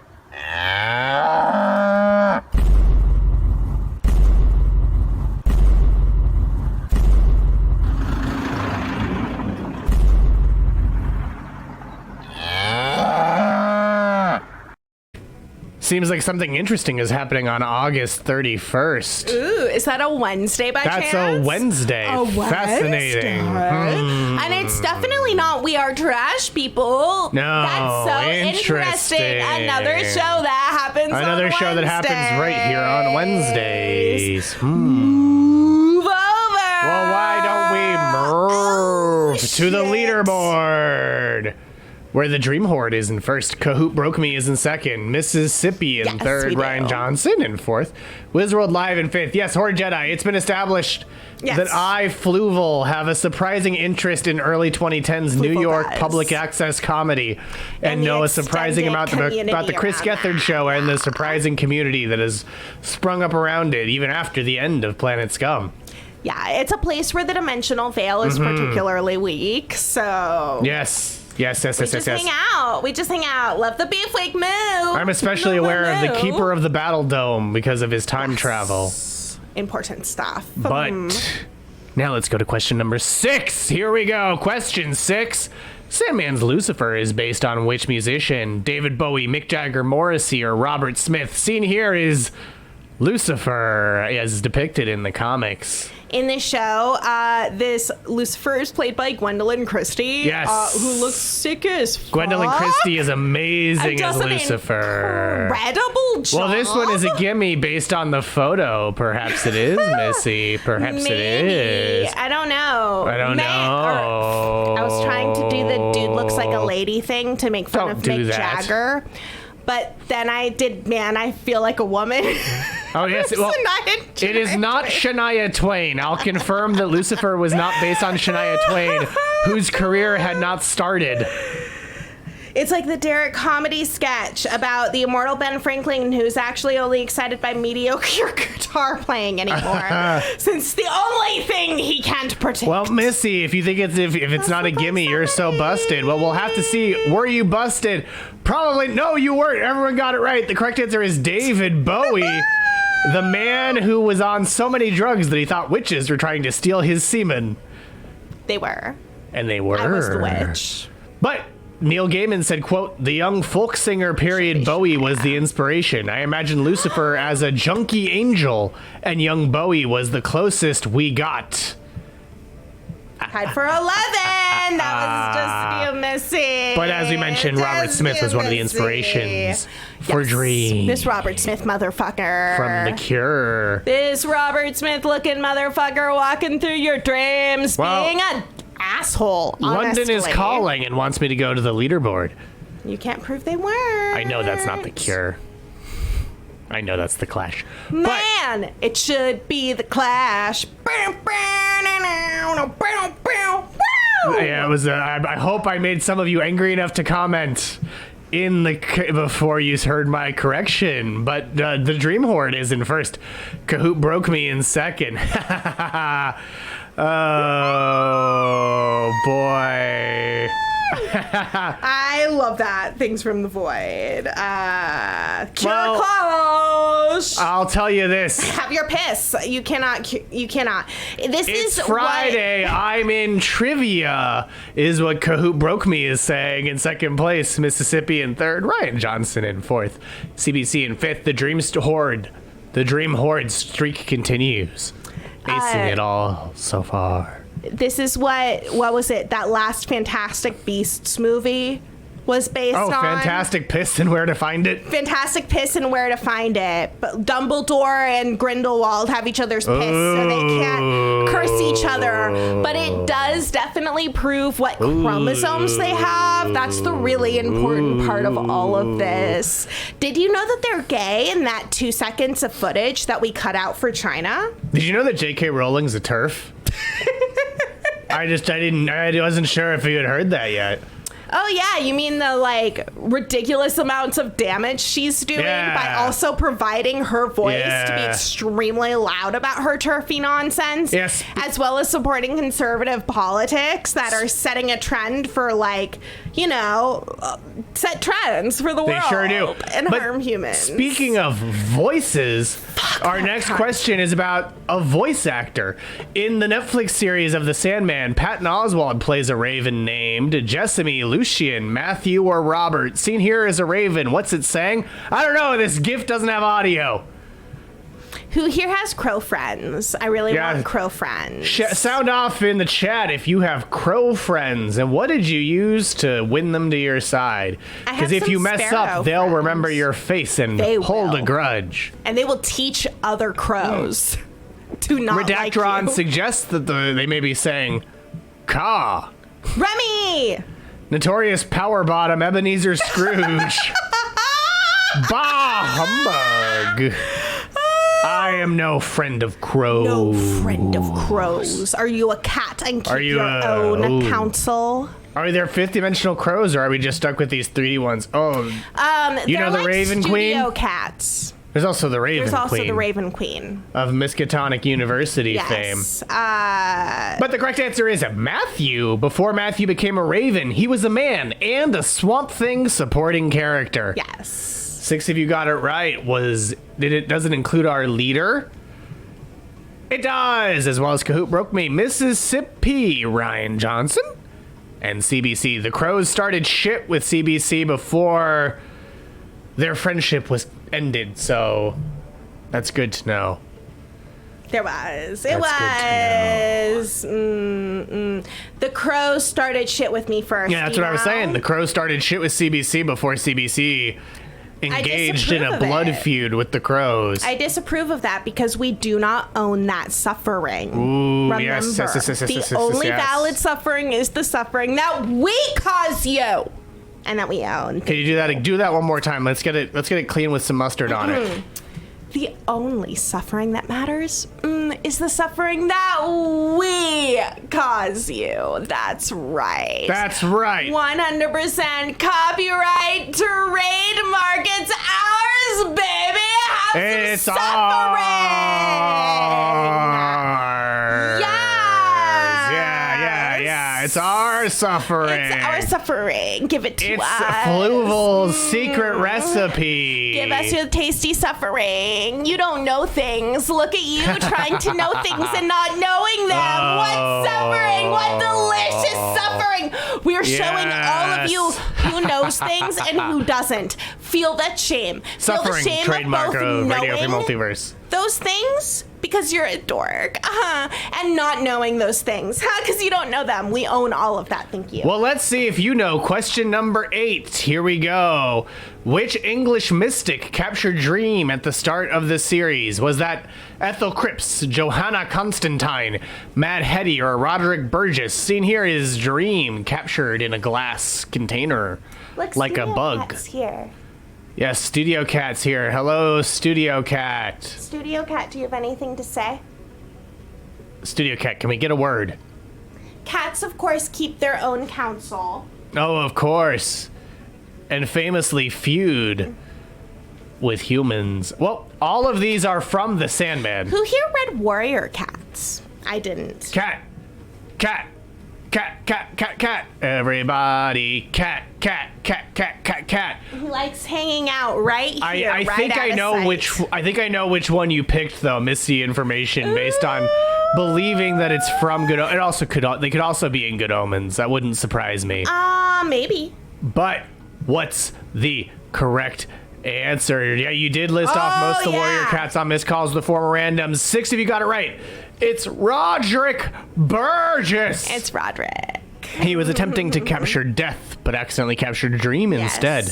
B: Seems like something interesting is happening on August 31st.
C: Ooh, is that a Wednesday by chance?
B: That's a Wednesday. Fascinating.
C: And it's definitely not We Are Trash, people.
B: No,
C: That's so interesting. Another show that happens
B: Another
C: on
B: show that happens right here on Wednesdays.
C: Move over.
B: Well, why don't we move to the leaderboard? Where the Dream Horde is in first, Kahoot Broke Me is in second, Mississippi in third, Ryan Johnson in fourth, Wizworld Live in fifth. Yes, Horde Jedi, it's been established that I, Fluval, have a surprising interest in early 2010s New York public access comedy and know a surprising amount about the Chris Gethard show and the surprising community that has sprung up around it even after the end of Planet Scum.
C: Yeah, it's a place where the dimensional veil is particularly weak, so...
B: Yes. We just
C: hang out. We just hang out. Love the beef week move.
B: I'm especially aware of the Keeper of the Battle Dome because of his time travel.
C: Important stuff.
B: But now let's go to question number 6. Here we go. Question 6. Sandman's Lucifer is based on which musician? David Bowie, Mick Jagger, Morrissey, or Robert Smith? Seen here is Lucifer as depicted in the comics.
C: In the show, this Lucifer is played by Gwendolyn Christie, who looks sick as fuck.
B: Gwendolyn Christie is amazing as Lucifer.
C: Incredible job.
B: Well, this one is a gimme based on the photo. Perhaps it is, Missy. Perhaps it is.
C: I don't know.
B: I
C: was trying to do the dude looks like a lady thing to make fun of Mick Jagger. But then I did, I feel like a woman.
B: Oh, yes. Well, it is not Shania Twain. I'll confirm that Lucifer was not based on Shania Twain, whose career had not started.
C: It's like the Derek comedy sketch about the immortal Ben Franklin, who's actually only excited by mediocre guitar playing anymore, since the only thing he can't predict.
B: Well, Missy, if you think if it's not a gimme, you're so busted. Well, we'll have to see. Were you busted? Probably. No, you weren't. Everyone got it right. The correct answer is David Bowie, the man who was on so many drugs that he thought witches were trying to steal his semen.
C: They were.
B: And they were.
C: I was the witch.
B: But Neil Gaiman said, quote, "The young folk singer period Bowie was the inspiration. I imagine Lucifer as a junkie angel, and young Bowie was the closest we got."
C: Tied for 11. That was just you, Missy.
B: But as we mentioned, Robert Smith was one of the inspirations for Dream.
C: This Robert Smith motherfucker.
B: From The Cure.
C: This Robert Smith looking motherfucker walking through your dreams, being an asshole.
B: London is calling and wants me to go to the leaderboard.
C: You can't prove they weren't.
B: I know that's not The Cure. I know that's The Clash.
C: Man, it should be The Clash.
B: Yeah, it was. I hope I made some of you angry enough to comment before you heard my correction. But the Dream Horde is in first. Kahoot Broke Me in second. Oh boy.
C: I love that. Things from the Void. Cure close.
B: I'll tell you this.
C: Have your piss. You cannot. It's
B: Friday. I'm in trivia, is what Kahoot Broke Me is saying. In second place, Mississippi in third, Ryan Johnson in fourth, CBC in fifth. The Dream Horde streak continues. Acing it all so far.
C: This is what was it? That last Fantastic Beasts movie was based on.
B: Oh, Fantastic Piss and Where to Find It.
C: Fantastic Piss and Where to Find It. But Dumbledore and Grindelwald have each other's piss, so they can't curse each other. But it does definitely prove what chromosomes they have. That's the really important part of all of this. Did you know that they're gay in that 2 seconds of footage that we cut out for China?
B: Did you know that J.K. Rowling's a TERF? I wasn't sure if you had heard that yet.
C: Oh yeah, you mean the ridiculous amounts of damage she's doing by also providing her voice to be extremely loud about her turfy nonsense, as well as supporting conservative politics that are setting a trend for set trends for the world.
B: They sure do.
C: And
B: But
C: harm humans.
B: Speaking of voices, our next question is about a voice actor. In the Netflix series of The Sandman, Patton Oswalt plays a raven named Jessamy, Lucian, Matthew, or Robert. Seen here is a raven. What's it saying? I don't know. This GIF doesn't have audio.
C: Who here has crow friends? I really want crow friends.
B: Sound off in the chat if you have crow friends, and what did you use to win them to your side? Because if you mess up, they'll remember your face and hold a grudge.
C: And they will teach other crows to not like you.
B: Redactron suggests that they may be saying, "Caw."
C: Remy!
B: Notorious power bottom Ebenezer Scrooge. Bah humbug. I am no friend of crows.
C: No friend of crows. Are you a cat and keep your own counsel?
B: Are there fifth dimensional crows, or are we just stuck with these 3D ones? Oh, you know the Raven Queen?
C: Studio cats.
B: There's also the Raven Queen.
C: There's also the Raven Queen.
B: Of Miskatonic University fame. But the correct answer is Matthew. Before Matthew became a Raven, he was a man and a Swamp Thing supporting character.
C: Yes.
B: 6 of you got it right. Does it include our leader? It does, as well as Kahoot Broke Me, Mississippi, Ryan Johnson, and CBC. The Crows started shit with CBC before their friendship was ended, so that's good to know.
C: There was. It was. The Crows started shit with me first.
B: Yeah, that's what I was saying. The Crows started shit with CBC before CBC engaged in a blood feud with the Crows.
C: I disapprove of that because we do not own that suffering.
B: Ooh,
C: remember,
B: yes.
C: the only valid suffering is the suffering that we cause you and that we own.
B: Can you do that? Do that one more time. Let's get it clean with some mustard on it.
C: The only suffering that matters is the suffering that we cause you. That's right.
B: That's right.
C: 100% copyright, trademark. It's ours, baby. Have
B: it's
C: some suffering.
B: Ours.
C: Yes.
B: Yeah. It's our suffering.
C: It's our suffering. Give it to us.
B: It's Fluval's secret recipe.
C: Give us your tasty suffering. You don't know things. Look at you trying to know things and not knowing them. What suffering? What delicious suffering. We're showing all of you who knows things and who doesn't. Feel that shame.
B: Suffering,
C: feel the shame
B: trademark
C: of both
B: Radio Free
C: knowing
B: Multiverse.
C: those things because you're a dork, and not knowing those things, because you don't know them. We own all of that. Thank you.
B: Well, let's see if you know. Question number 8. Here we go. Which English mystic captured Dream at the start of the series? Was that Ethel Cripps, Johanna Constantine, Mad Hetty, or Roderick Burgess? Seen here is Dream captured in a glass container, like a bug.
C: Here.
B: Yes, Studio Cat's here. Hello, Studio Cat.
C: Studio Cat, do you have anything to say?
B: Studio Cat, can we get a word?
C: Cats, of course, keep their own counsel.
B: Oh, of course. And famously feud with humans. Well, all of these are from The Sandman.
C: Who here read Warrior Cats? I didn't.
B: Cat. Everybody. Cat.
C: He likes hanging out right here.
B: I think I know which one you picked though. Misty information based on believing that it's from Good. They could also be in Good Omens. That wouldn't surprise me.
C: Maybe.
B: But what's the correct answer? Yeah, you did list off most of the Warrior Cats on missed calls with the former randoms. 6 of you got it right. It's Roderick Burgess.
C: It's Roderick.
B: He was attempting to capture Death, but accidentally captured Dream instead.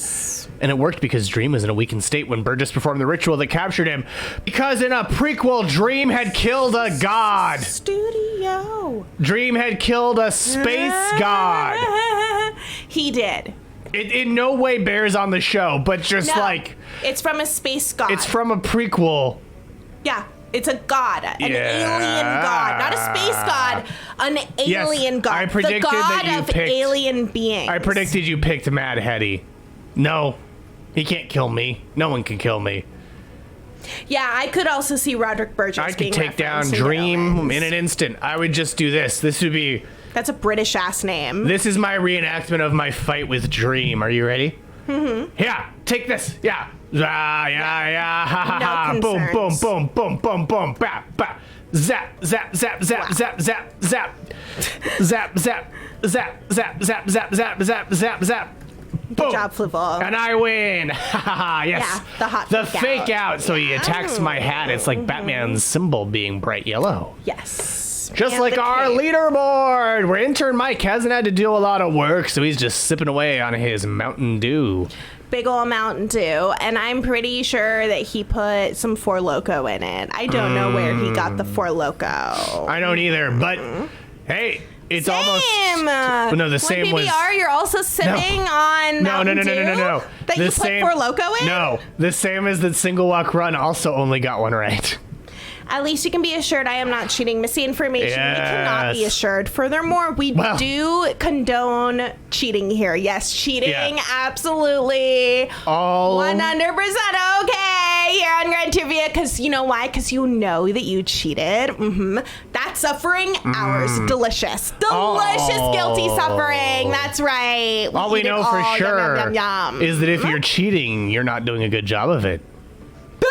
B: And it worked because Dream was in a weakened state when Burgess performed the ritual that captured him. Because in a prequel, Dream had killed a god.
C: Studio.
B: Dream had killed a space god.
C: He did.
B: It in no way bears on the show, but just
C: it's from a space god.
B: It's from a prequel.
C: Yeah. It's a god, an alien god, not a space god, an alien god.
B: I predicted
C: the god
B: that you
C: of
B: picked,
C: alien beings.
B: I predicted you picked Mad Hetty. No, he can't kill me. No one can kill me.
C: Yeah, I could also see Roderick Burgess.
B: I could take down Dream in an instant. I would just do this. This would be
C: That's a British ass name.
B: This is my reenactment of my fight with Dream. Are you ready? Mm-hmm. Yeah, take this. Yeah. Yeah. Ha ha ha.
C: No
B: Boom, boom,
C: concerns.
B: boom, boom, boom, boom. Bap, bap. Zap, zap, zap, zap, zap, zap, zap. Zap, zap, zap, zap, zap, zap, zap, zap, zap, zap.
C: Good job, Fluval.
B: And I win. Ha ha ha. Yes.
C: Yeah,
B: the fake out. So he attacks my hat. It's like Batman's symbol being bright yellow.
C: Yes.
B: Just
C: And
B: like
C: the
B: our
C: cape.
B: leaderboard, where intern Mike hasn't had to do a lot of work, so he's just sipping away on his Mountain Dew.
C: Big ol' Mountain Dew, and I'm pretty sure that he put some Four Loko in it. I don't know where he got the Four Loko.
B: I don't either, but hey, it's almost. No, the same was.
C: PBR, you're also sipping on
B: No,
C: Mountain Dew?
B: no.
C: That you put Four Loko in?
B: No, the same as the single walk run also only got one right.
C: At least you can be assured I am not cheating. Missing information. We cannot be
B: Yes.
C: assured. Furthermore, we do condone cheating here. Yes, cheating, absolutely.
B: All
C: 100% okay here on Grand Trivia. Because you know why? Because you know that you cheated. That suffering, ours. Delicious. Delicious, guilty suffering. That's right.
B: all we
C: eat it
B: know for
C: all.
B: sure
C: Yum, yum, yum, yum.
B: is that if you're cheating, you're not doing a good job of it.
C: Boo!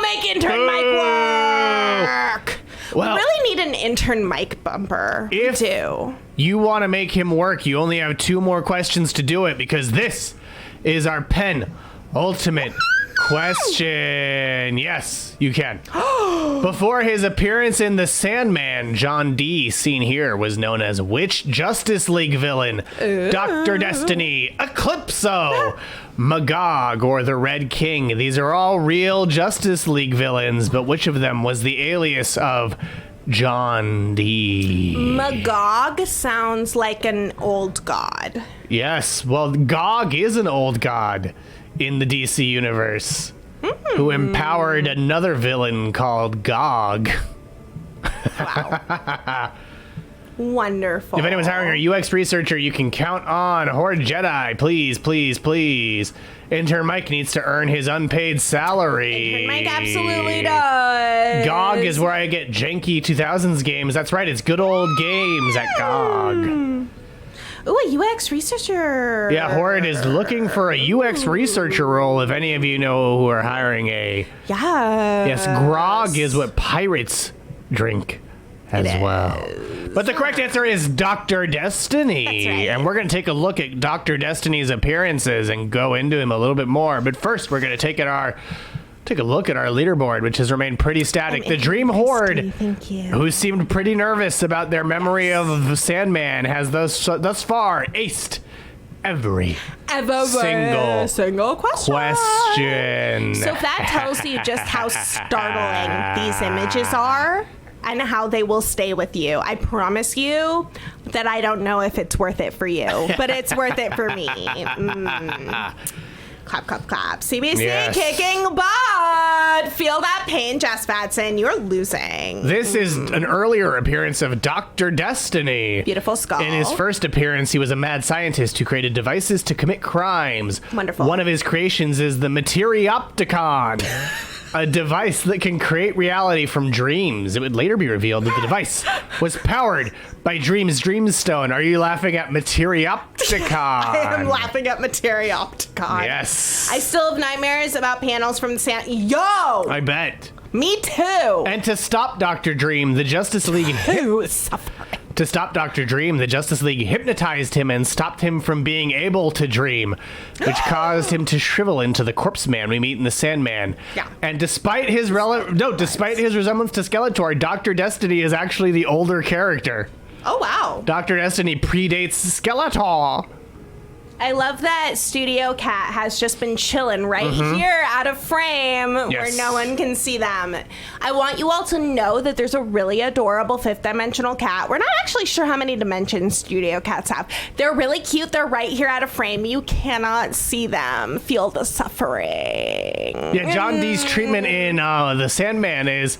C: Make intern Mike work.
B: Well,
C: we really need an intern Mike bumper.
B: If-
C: we do.
B: You want to make him work, you only have 2 more questions to do it, because this is our ultimate question. Yes, you can. Before his appearance in The Sandman, John D., seen here, was known as which Justice League villain? Dr. Destiny, Eclipso, Magog, or the Red King. These are all real Justice League villains, but which of them was the alias of John D?
C: Magog sounds like an old god.
B: Yes, well, Gog is an old god in the DC universe who empowered another villain called Gog.
C: Wow. Wonderful.
B: If anyone's hiring a UX researcher, you can count on Horde Jedi. Please, please, please. Intern Mike needs to earn his unpaid salary.
C: Intern Mike absolutely does.
B: GOG is where I get janky 2000s games. That's right, it's good old games at GOG.
C: Ooh, a UX researcher.
B: Yeah, Horde is looking for a UX researcher role if any of you know who are hiring a...
C: Yeah.
B: Yes, grog is what pirates drink as well. But the correct answer is Dr. Destiny.
C: That's right.
B: And we're going to take a look at Dr. Destiny's appearances and go into him a little bit more. But first, we're going to take a look at our leaderboard, which has remained pretty static. The Dream Horde,
C: thank you.
B: who seemed pretty nervous about their memory of Sandman, has thus far aced every single question.
C: So if that tells you just how startling these images are and how they will stay with you, I promise you that I don't know if it's worth it for you, but it's worth it for me. Clap, clap, clap. CBC
B: Yes.
C: kicking butt. Feel that pain, Jess Batson. You're losing.
B: This is an earlier appearance of Dr. Destiny.
C: Beautiful skull.
B: In his first appearance, he was a mad scientist who created devices to commit crimes.
C: Wonderful.
B: One of his creations is the Materiopticon, a device that can create reality from dreams. It would later be revealed that the device was powered by Dream's Dreamstone. Are you laughing at Materiopticon?
C: I am laughing at Materiopticon.
B: Yes.
C: I still have nightmares about panels from the sand. Yo!
B: I bet.
C: Me too.
B: And to stop Dr. Dream, the Justice League...
C: Who is suffering?
B: To stop Dr. Dream, the Justice League hypnotized him and stopped him from being able to dream, which caused him to shrivel into the corpse man we meet in The Sandman.
C: Yeah.
B: And despite his resemblance to Skeletor, Dr. Destiny is actually the older character.
C: Oh, wow.
B: Dr. Destiny predates Skeletor.
C: I love that Studio Cat has just been chilling right here out of frame where
B: Yes.
C: no one can see them. I want you all to know that there's a really adorable 5th dimensional cat. We're not actually sure how many dimensions Studio Cats have. They're really cute. They're right here out of frame. You cannot see them. Feel the suffering.
B: Yeah, John D's treatment in The Sandman is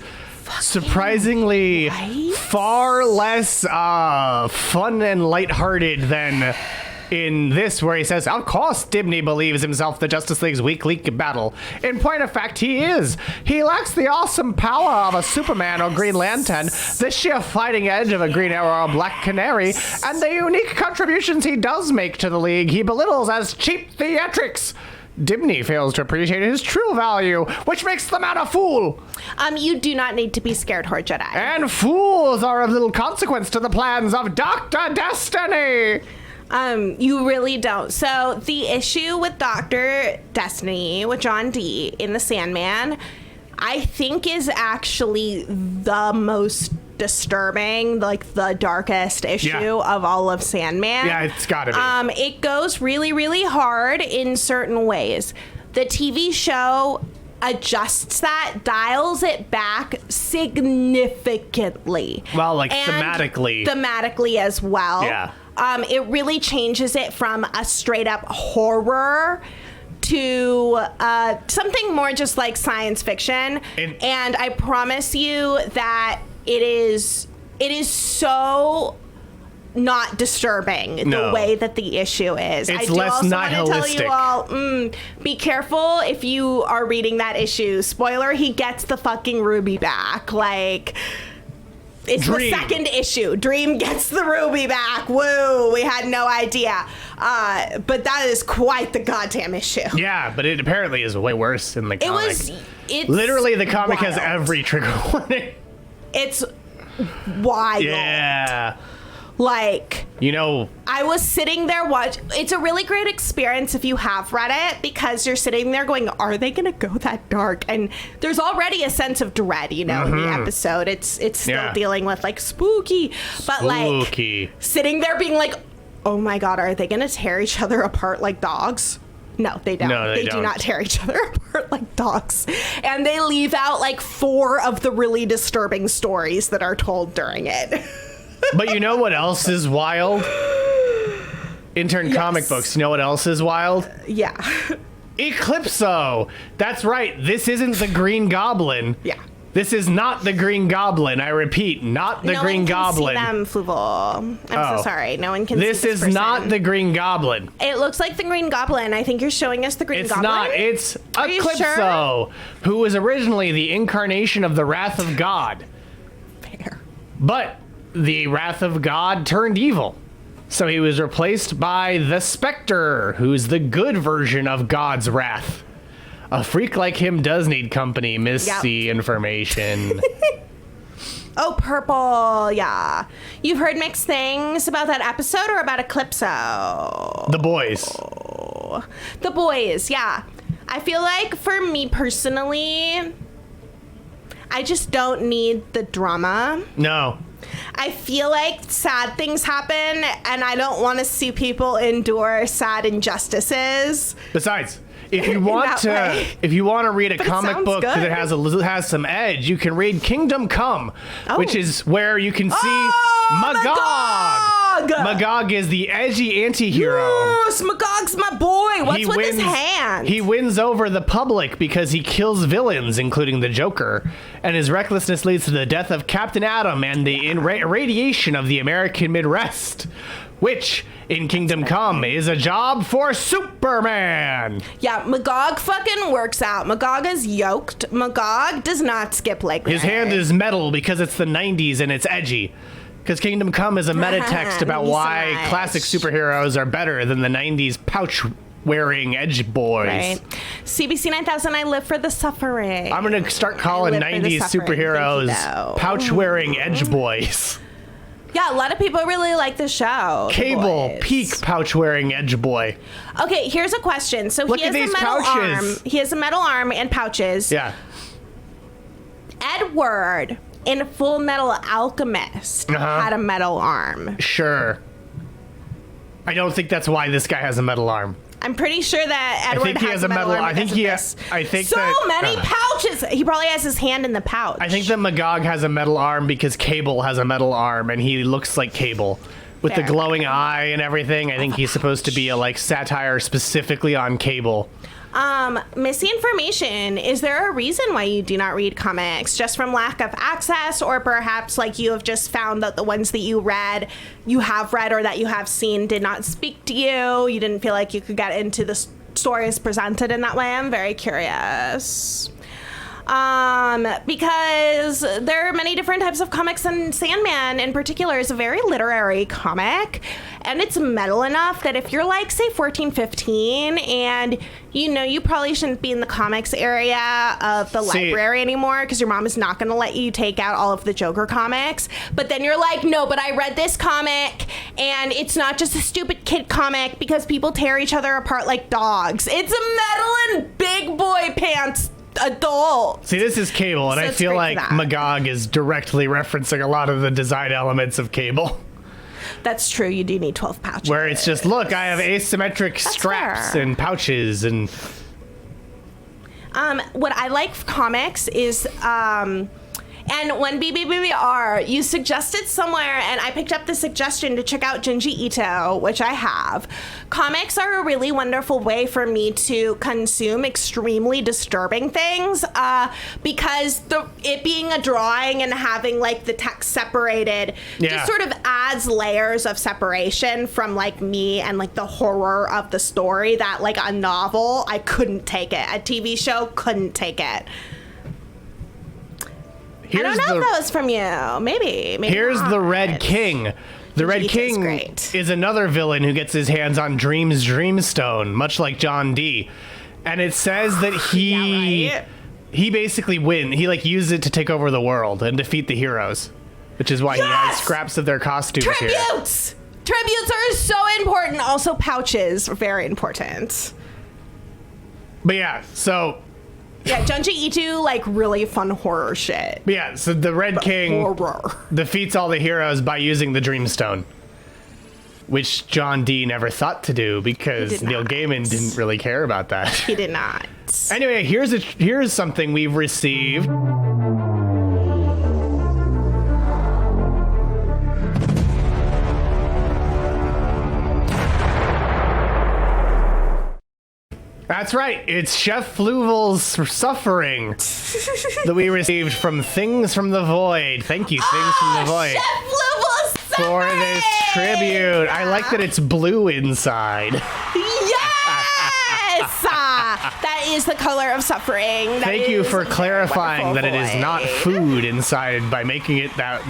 B: surprisingly
C: right?
B: far less fun and lighthearted than in this where he says, of course Dibney believes himself the Justice League's weak link battle. In point of fact, he is. He lacks the awesome power of a Superman or Green Lantern, the sheer fighting edge of a Green Arrow or Black Canary, and the unique contributions he does make to the League he belittles as cheap theatrics. Dibney fails to appreciate his true value, which makes the man a fool.
C: You do not need to be scared, Horde Jedi.
B: And fools are of little consequence to the plans of Dr. Destiny.
C: You really don't. So the issue with Dr. Destiny, with John Dee in The Sandman, I think is actually the most disturbing, like the darkest issue of all of Sandman.
B: Yeah, it's gotta be.
C: It goes really, really hard in certain ways. The TV show adjusts that, dials it back significantly.
B: Well, like
C: And
B: thematically.
C: Thematically as well.
B: Yeah.
C: It really changes it from a straight up horror to something more just like science fiction. And I promise you that it is so not disturbing the way that the issue is.
B: It's
C: I do
B: less
C: also want to tell
B: nihilistic.
C: you all, be careful if you are reading that issue. Spoiler, he gets the fucking ruby back. Like, it's
B: Dream.
C: the second issue. Dream gets the ruby back. Woo, we had no idea. But that is quite the goddamn issue.
B: Yeah, but it apparently is way worse in the comic.
C: It's
B: literally, the comic
C: wild.
B: has every trigger warning.
C: It's wild.
B: Yeah.
C: Like,
B: You know,
C: I was sitting there it's a really great experience if you have read it, because you're sitting there going, are they going to go that dark? And there's already a sense of dread, in the episode. It's still dealing with like spooky, but like sitting there being like, oh my God, are they going to tear each other apart like dogs? No, they don't.
B: No, they
C: do
B: don't.
C: not tear each other apart like dogs. And they leave out like 4 of the really disturbing stories that are told during it.
B: But you know what else is wild? Intern comic books. You know what else is wild?
C: Yeah.
B: Eclipso. That's right. This isn't the Green Goblin.
C: Yeah.
B: This is not the Green Goblin. I repeat, not the Green Goblin.
C: No one can see them, Fluval. I'm so sorry. No one can see
B: This
C: this
B: is not the Green Goblin.
C: It looks like the Green Goblin. I think you're showing us the Green
B: It's
C: Goblin.
B: not. It's
C: Are you
B: Eclipso,
C: sure?
B: who was originally the incarnation of the Wrath of God.
C: Fair.
B: But the Wrath of God turned evil. So he was replaced by the Spectre, who's the good version of God's wrath. A freak like him does need company, Missy information.
C: Oh, purple. Yeah. You've heard mixed things about that episode or about Eclipso?
B: The boys.
C: The boys, yeah. I feel like for me personally, I just don't need the drama.
B: No.
C: I feel like sad things happen, and I don't want to see people endure sad injustices.
B: Besides, if you want to read a comic book that has some edge, you can read Kingdom Come, which is where you can see Magog. Magog is the edgy anti-hero.
C: Yes, Magog's my boy. What's with his hand?
B: He wins over the public because he kills villains, including the Joker, and his recklessness leads to the death of Captain Atom and the irradiation of the American Midwest, which, in Kingdom Come, is a job for Superman.
C: Yeah, Magog fucking works out. Magog is yoked. Magog does not skip like
B: His hand is metal because it's the 90s and it's edgy. Because Kingdom Come is a meta text about why classic superheroes are better than the 90s pouch-wearing edge boys.
C: Right. CBC 9000, I live for the suffering.
B: I'm going to start calling 90s superheroes pouch-wearing edge boys.
C: Yeah, a lot of people really like the show.
B: Cable, peak pouch-wearing edge boy.
C: Okay, here's a question. So
B: Look
C: he has
B: at these
C: a metal
B: pouches.
C: arm. He has a metal arm and pouches.
B: Yeah.
C: Edward in Full Metal Alchemist had a metal arm.
B: Sure. I don't think that's why this guy has a metal arm.
C: I'm pretty sure that Edward has a metal arm.
B: I think he has. I think
C: so
B: that,
C: many pouches. He probably has his hand in the pouch.
B: I think that Magog has a metal arm because Cable has a metal arm, and he looks like Cable with the glowing eye and everything. I think he's supposed to be a satire specifically on Cable.
C: Missing information. Is there a reason why you do not read comics? Just from lack of access, or perhaps like you have just found that the ones that you have read or that you have seen did not speak to you? You didn't feel like you could get into the stories presented in that way? I'm very curious. Because there are many different types of comics, and Sandman in particular is a very literary comic, and it's metal enough that if you're like, say, 14, 15, and you probably shouldn't be in the comics area of the library anymore because your mom is not going to let you take out all of the Joker comics, but then you're like, no, but I read this comic, and it's not just a stupid kid comic because people tear each other apart like dogs. It's a metal and big boy pants adult.
B: See, this is Cable, and
C: So
B: I
C: it's
B: feel
C: great
B: like
C: for that.
B: Magog is directly referencing a lot of the design elements of Cable,
C: That's true. You do need 12 pouches.
B: where it's just, look, I have asymmetric
C: That's
B: straps
C: fair.
B: and pouches, and
C: What I like for comics is, and when BBBR, you suggested somewhere, and I picked up the suggestion to check out Junji Ito, which I have. Comics are a really wonderful way for me to consume extremely disturbing things, because it being a drawing and having like the text separated just sort of adds layers of separation from like me and like the horror of the story that like a novel, I couldn't take it. A TV show couldn't take it. I don't know if that was from you. Maybe
B: here's
C: not.
B: the Red King. The Red
C: Ito's
B: King
C: great.
B: is another villain who gets his hands on Dream's Dreamstone, much like John Dee. And it says that
C: Yeah, right?
B: he basically He like uses it to take over the world and defeat the heroes, which is why he has
C: Yes!
B: scraps of their costumes here.
C: Tributes! Tributes are so important. Also, pouches are very important.
B: But yeah, so
C: Yeah, Junji Ito, like really fun horror shit.
B: so the Red King
C: Horror.
B: defeats all the heroes by using the Dreamstone, which John Dee never thought to do because
C: He did
B: Neil
C: not.
B: Gaiman didn't really care about that.
C: He did not.
B: Anyway, here's something we've received. That's right. It's Chef Fluval's Suffering that we received from Thingsfromthevoid. Thank you, Thingsfromthevoid,
C: Chef Fluval's
B: for this tribute. I like that it's blue inside.
C: Yes! That is the color of suffering. That
B: Thank you
C: is
B: for
C: a very
B: clarifying that it
C: wonderful
B: is not
C: void.
B: food inside by making it that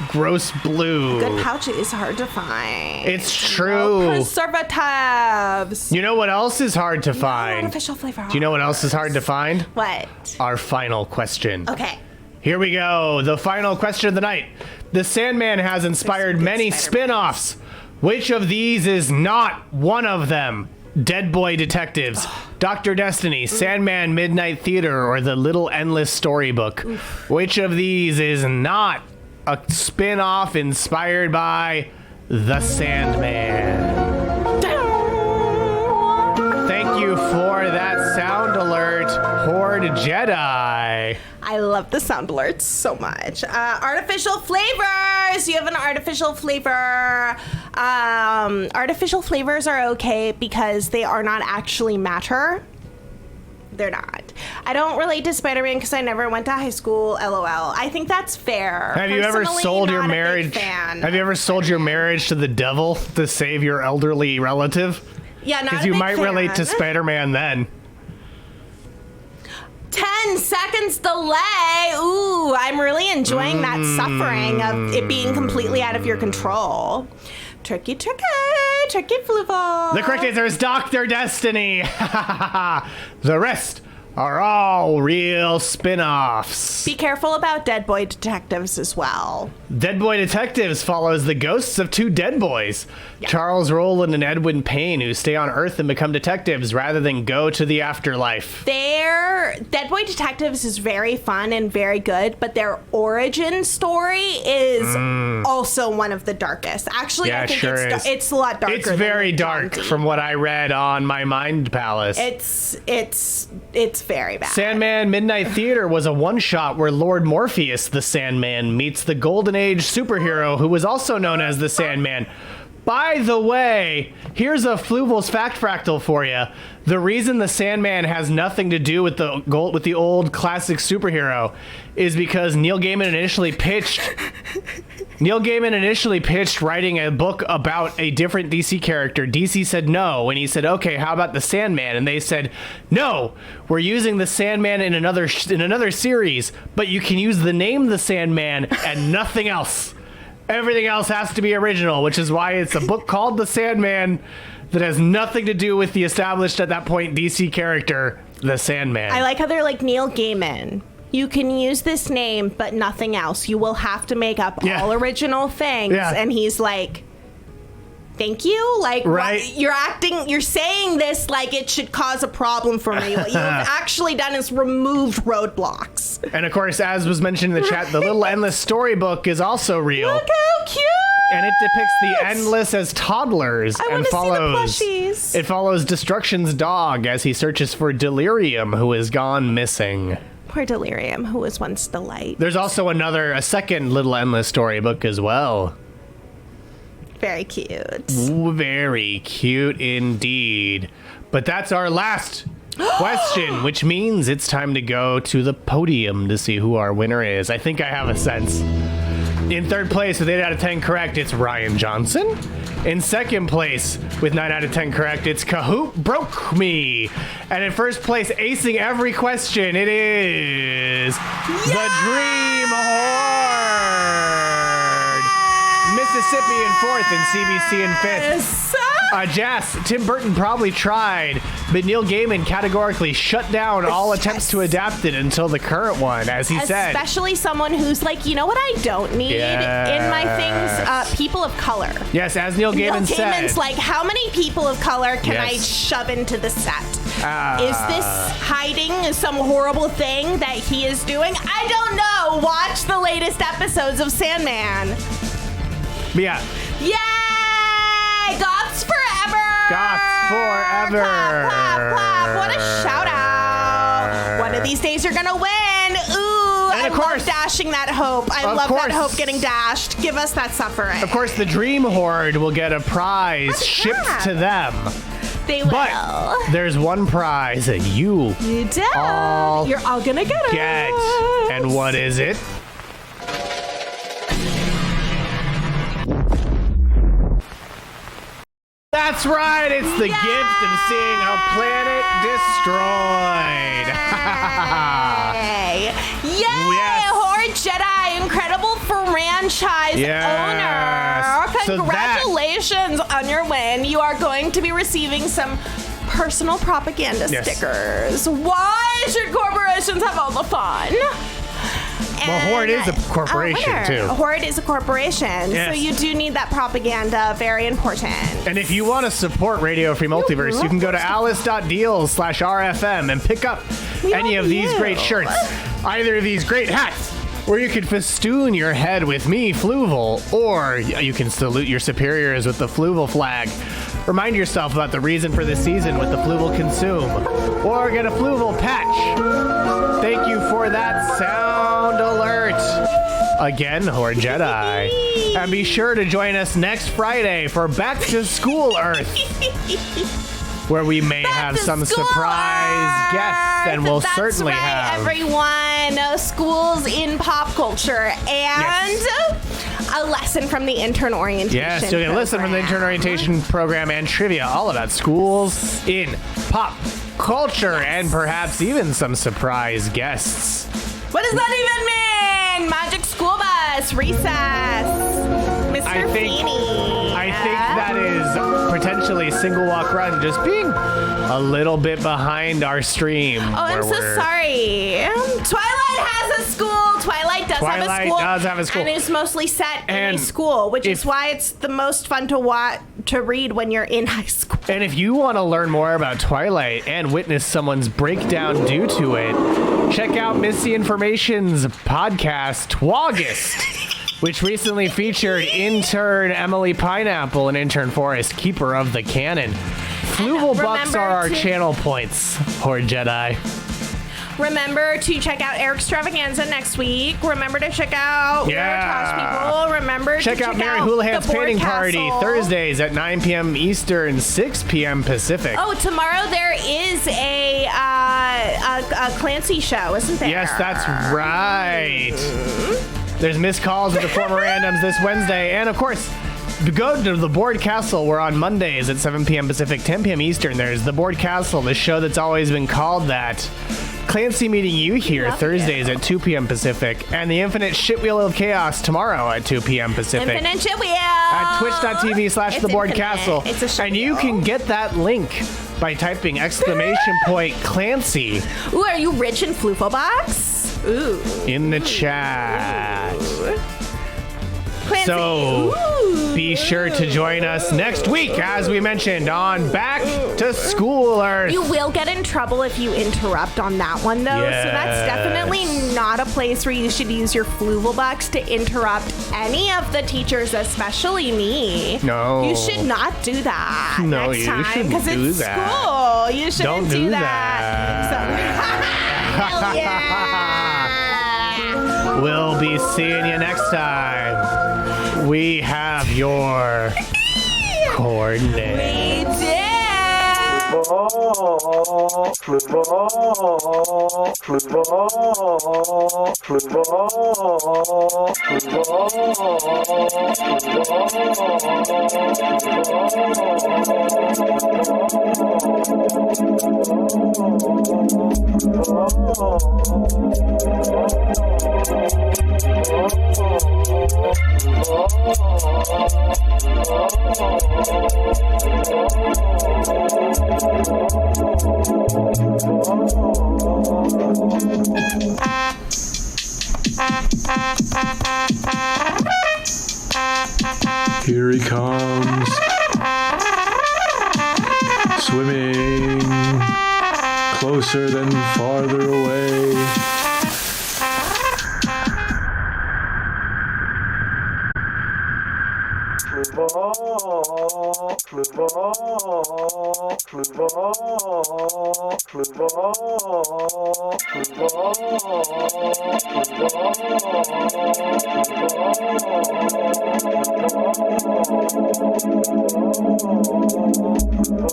B: gross blue.
C: Good pouch is hard to find.
B: It's true.
C: Preservatives.
B: You know what else is hard to find?
C: Artificial flavor.
B: Do you know what else is hard to find?
C: What?
B: Our final question.
C: Okay.
B: Here we go. The final question of the night. The Sandman has inspired many
C: Spider-Man.
B: spin-offs. Which of these is not one of them? Dead Boy Detectives, Dr. Destiny, Sandman Midnight Theater, or The Little Endless Storybook? Which of these is not a spin-off inspired by The Sandman? Thank you for that sound alert, Horde Jedi.
C: I love the sound alerts so much. Artificial flavors. You have an artificial flavor. Artificial flavors are okay because they are not actually matter. They're not. I don't relate to Spider-Man because I never went to high school. LOL. I think that's fair.
B: Have you ever
C: Personally,
B: sold your
C: not a big
B: marriage?
C: fan.
B: Have you ever sold your marriage to the devil to save your elderly relative?
C: Yeah, not
B: Because
C: a
B: you
C: big
B: might relate to
C: fan.
B: Spider-Man then.
C: 10 seconds delay. Ooh, I'm really enjoying that suffering of it being completely out of your control. Tricky Fluval.
B: The correct answer is Dr. Destiny. The rest are all real spin-offs.
C: Be careful about Dead Boy Detectives as well.
B: Dead Boy Detectives follows the ghosts of two dead boys, Charles Rowland and Edwin Payne, who stay on Earth and become detectives rather than go to the afterlife.
C: Their Dead Boy Detectives is very fun and very good, but their origin story is also one of the darkest. Actually,
B: Yeah,
C: I think
B: sure is.
C: it's a lot darker.
B: It's
C: than
B: very
C: the
B: dark
C: John Dee.
B: from what I read on my Mind Palace.
C: It's very bad.
B: Sandman Midnight Theater was a one-shot where Lord Morpheus, the Sandman, meets the Golden Age superhero who was also known as the Sandman. By the way, here's a Fluval's fact fractal for you. The reason the Sandman has nothing to do with the old classic superhero is because Neil Gaiman initially pitched writing a book about a different DC character. DC said no, and he said, okay, how about the Sandman? And they said, no, we're using the Sandman in another series, but you can use the name the Sandman and nothing else. Everything else has to be original, which is why it's a book called The Sandman that has nothing to do with the established at that point DC character, The Sandman.
C: I like how they're like Neil Gaiman. You can use this name, but nothing else. You will have to make up all original things. Yeah. And he's like, thank you? Like,
B: right.
C: You're saying this like it should cause a problem for me. What you've actually done is removed roadblocks.
B: And of course, as was mentioned in the chat, the Little Endless Storybook is also real.
C: Look how cute!
B: And it depicts the Endless as toddlers and follows. It follows Destruction's dog as he searches for Delirium, who has gone missing.
C: Poor Delirium, who was once the light.
B: There's also a second Little Endless Storybook as well.
C: Very cute.
B: Ooh, very cute indeed. But that's our last question, which means it's time to go to the podium to see who our winner is. I think I have a sense. In third place with 8 out of 10 correct, it's Ryan Johnson. In second place with 9 out of 10 correct, it's Kahoot Broke Me. And in first place, acing every question, it is the Dream Horde. Mississippi in fourth and CBC in fifth. Jazz, Tim Burton probably tried, but Neil Gaiman categorically shut down all attempts to adapt it until the current one, as he said.
C: Especially someone who's like, you know what I don't need in my things? People of color.
B: Yes, as Neil Gaiman said.
C: Neil Gaiman's like, how many people of color can I shove into the set? Is this hiding some horrible thing that he is doing? I don't know. Watch the latest episodes of Sandman.
B: Yeah.
C: Yay! Goths forever!
B: Goths forever!
C: Clap, clap, clap. What a shout out. One of these days you're gonna win. Ooh, I love dashing that hope. I love that hope getting dashed. Give us that suffering.
B: Of course, the Dream Horde will get a prize shipped to them.
C: They will.
B: But there's one prize that you're all
C: gonna get.
B: And what is it? That's right, it's the gift of seeing a planet destroyed.
C: Yay! Yes. Horde Jedi, incredible franchise owner. Congratulations on your win. You are going to be receiving some personal propaganda stickers. Why should corporations have all the fun?
B: Well, Horde is a corporation, too.
C: Horde is a corporation, so you do need that propaganda. Very important.
B: And if you want to support Radio Free Multiverse, you can go to alice.deals/RFM and pick up any of these great shirts. Either of these great hats, where you can festoon your head with me, Fluval, or you can salute your superiors with the Fluval flag. Remind yourself about the reason for this season with the Fluval Consume, or get a Fluval patch. Thank you for that sound alert. Again, Horde Jedi. And be sure to join us next Friday for Back to School Earth, where we may have some surprise guests, and we'll certainly have
C: everyone. Schools in pop culture and a lesson from the intern orientation.
B: Yes, you'll get a lesson from the intern orientation program and trivia all about schools in pop culture, and perhaps even some surprise guests.
C: What does that even mean? Magic School Bus, Recess, Mr. Feeney.
B: I think that is potentially Single Walk Run just being a little bit behind our stream.
C: Oh, I'm so sorry. Twilight has a school. Twilight does have a school. And it's mostly set in a school, which is why it's the most fun to read when you're in high school.
B: And if you want to learn more about Twilight and witness someone's breakdown due to it, check out Missy Information's podcast, Twaugust, which recently featured intern Emily Pineapple and intern Forrest, keeper of the canon. Fluval Bucks are our channel points, Horde Jedi.
C: Remember to check out Air Extravaganza next week. Remember to check out People. Remember
B: check
C: to
B: out
C: check
B: Mary
C: out
B: Houlihan's
C: the Board
B: Painting Party
C: Castle.
B: Thursdays at 9 p.m. Eastern, 6 p.m. Pacific.
C: Oh, tomorrow there is a Clancy show, isn't there?
B: Yes, that's right. There's missed calls with the former randoms this Wednesday. And, of course, go to the Board Castle. We're on Mondays at 7 p.m. Pacific, 10 p.m. Eastern. There's the Board Castle, the show that's always been called that. Clancy meeting you here Thursdays at 2 p.m. Pacific. And the Infinite Shitwheel of Chaos tomorrow at 2 p.m. Pacific.
C: Infinite Shitwheel.
B: At twitch.tv/the Board
C: Infinite.
B: Castle.
C: It's a shitwheel.
B: And you can get that link by typing !Clancy
C: Ooh, are you rich in Fluval box? Ooh.
B: in the chat.
C: Clancy.
B: So
C: Ooh.
B: be sure to join us next week, as we mentioned, on Back to Schoolers.
C: You will get in trouble if you interrupt on that one, though.
B: Yes.
C: So that's definitely not a place where you should use your Fluval box to interrupt any of the teachers, especially me.
B: No.
C: You should not do that
B: No,
C: next
B: you
C: time
B: shouldn't
C: because
B: do
C: it's
B: that.
C: school. You shouldn't
B: Don't do
C: that. Hell yeah.
B: We'll be seeing you next time. We have your coordinates.
C: We did.
A: Here he comes. Swimming closer than farther away.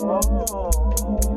A: Fluval.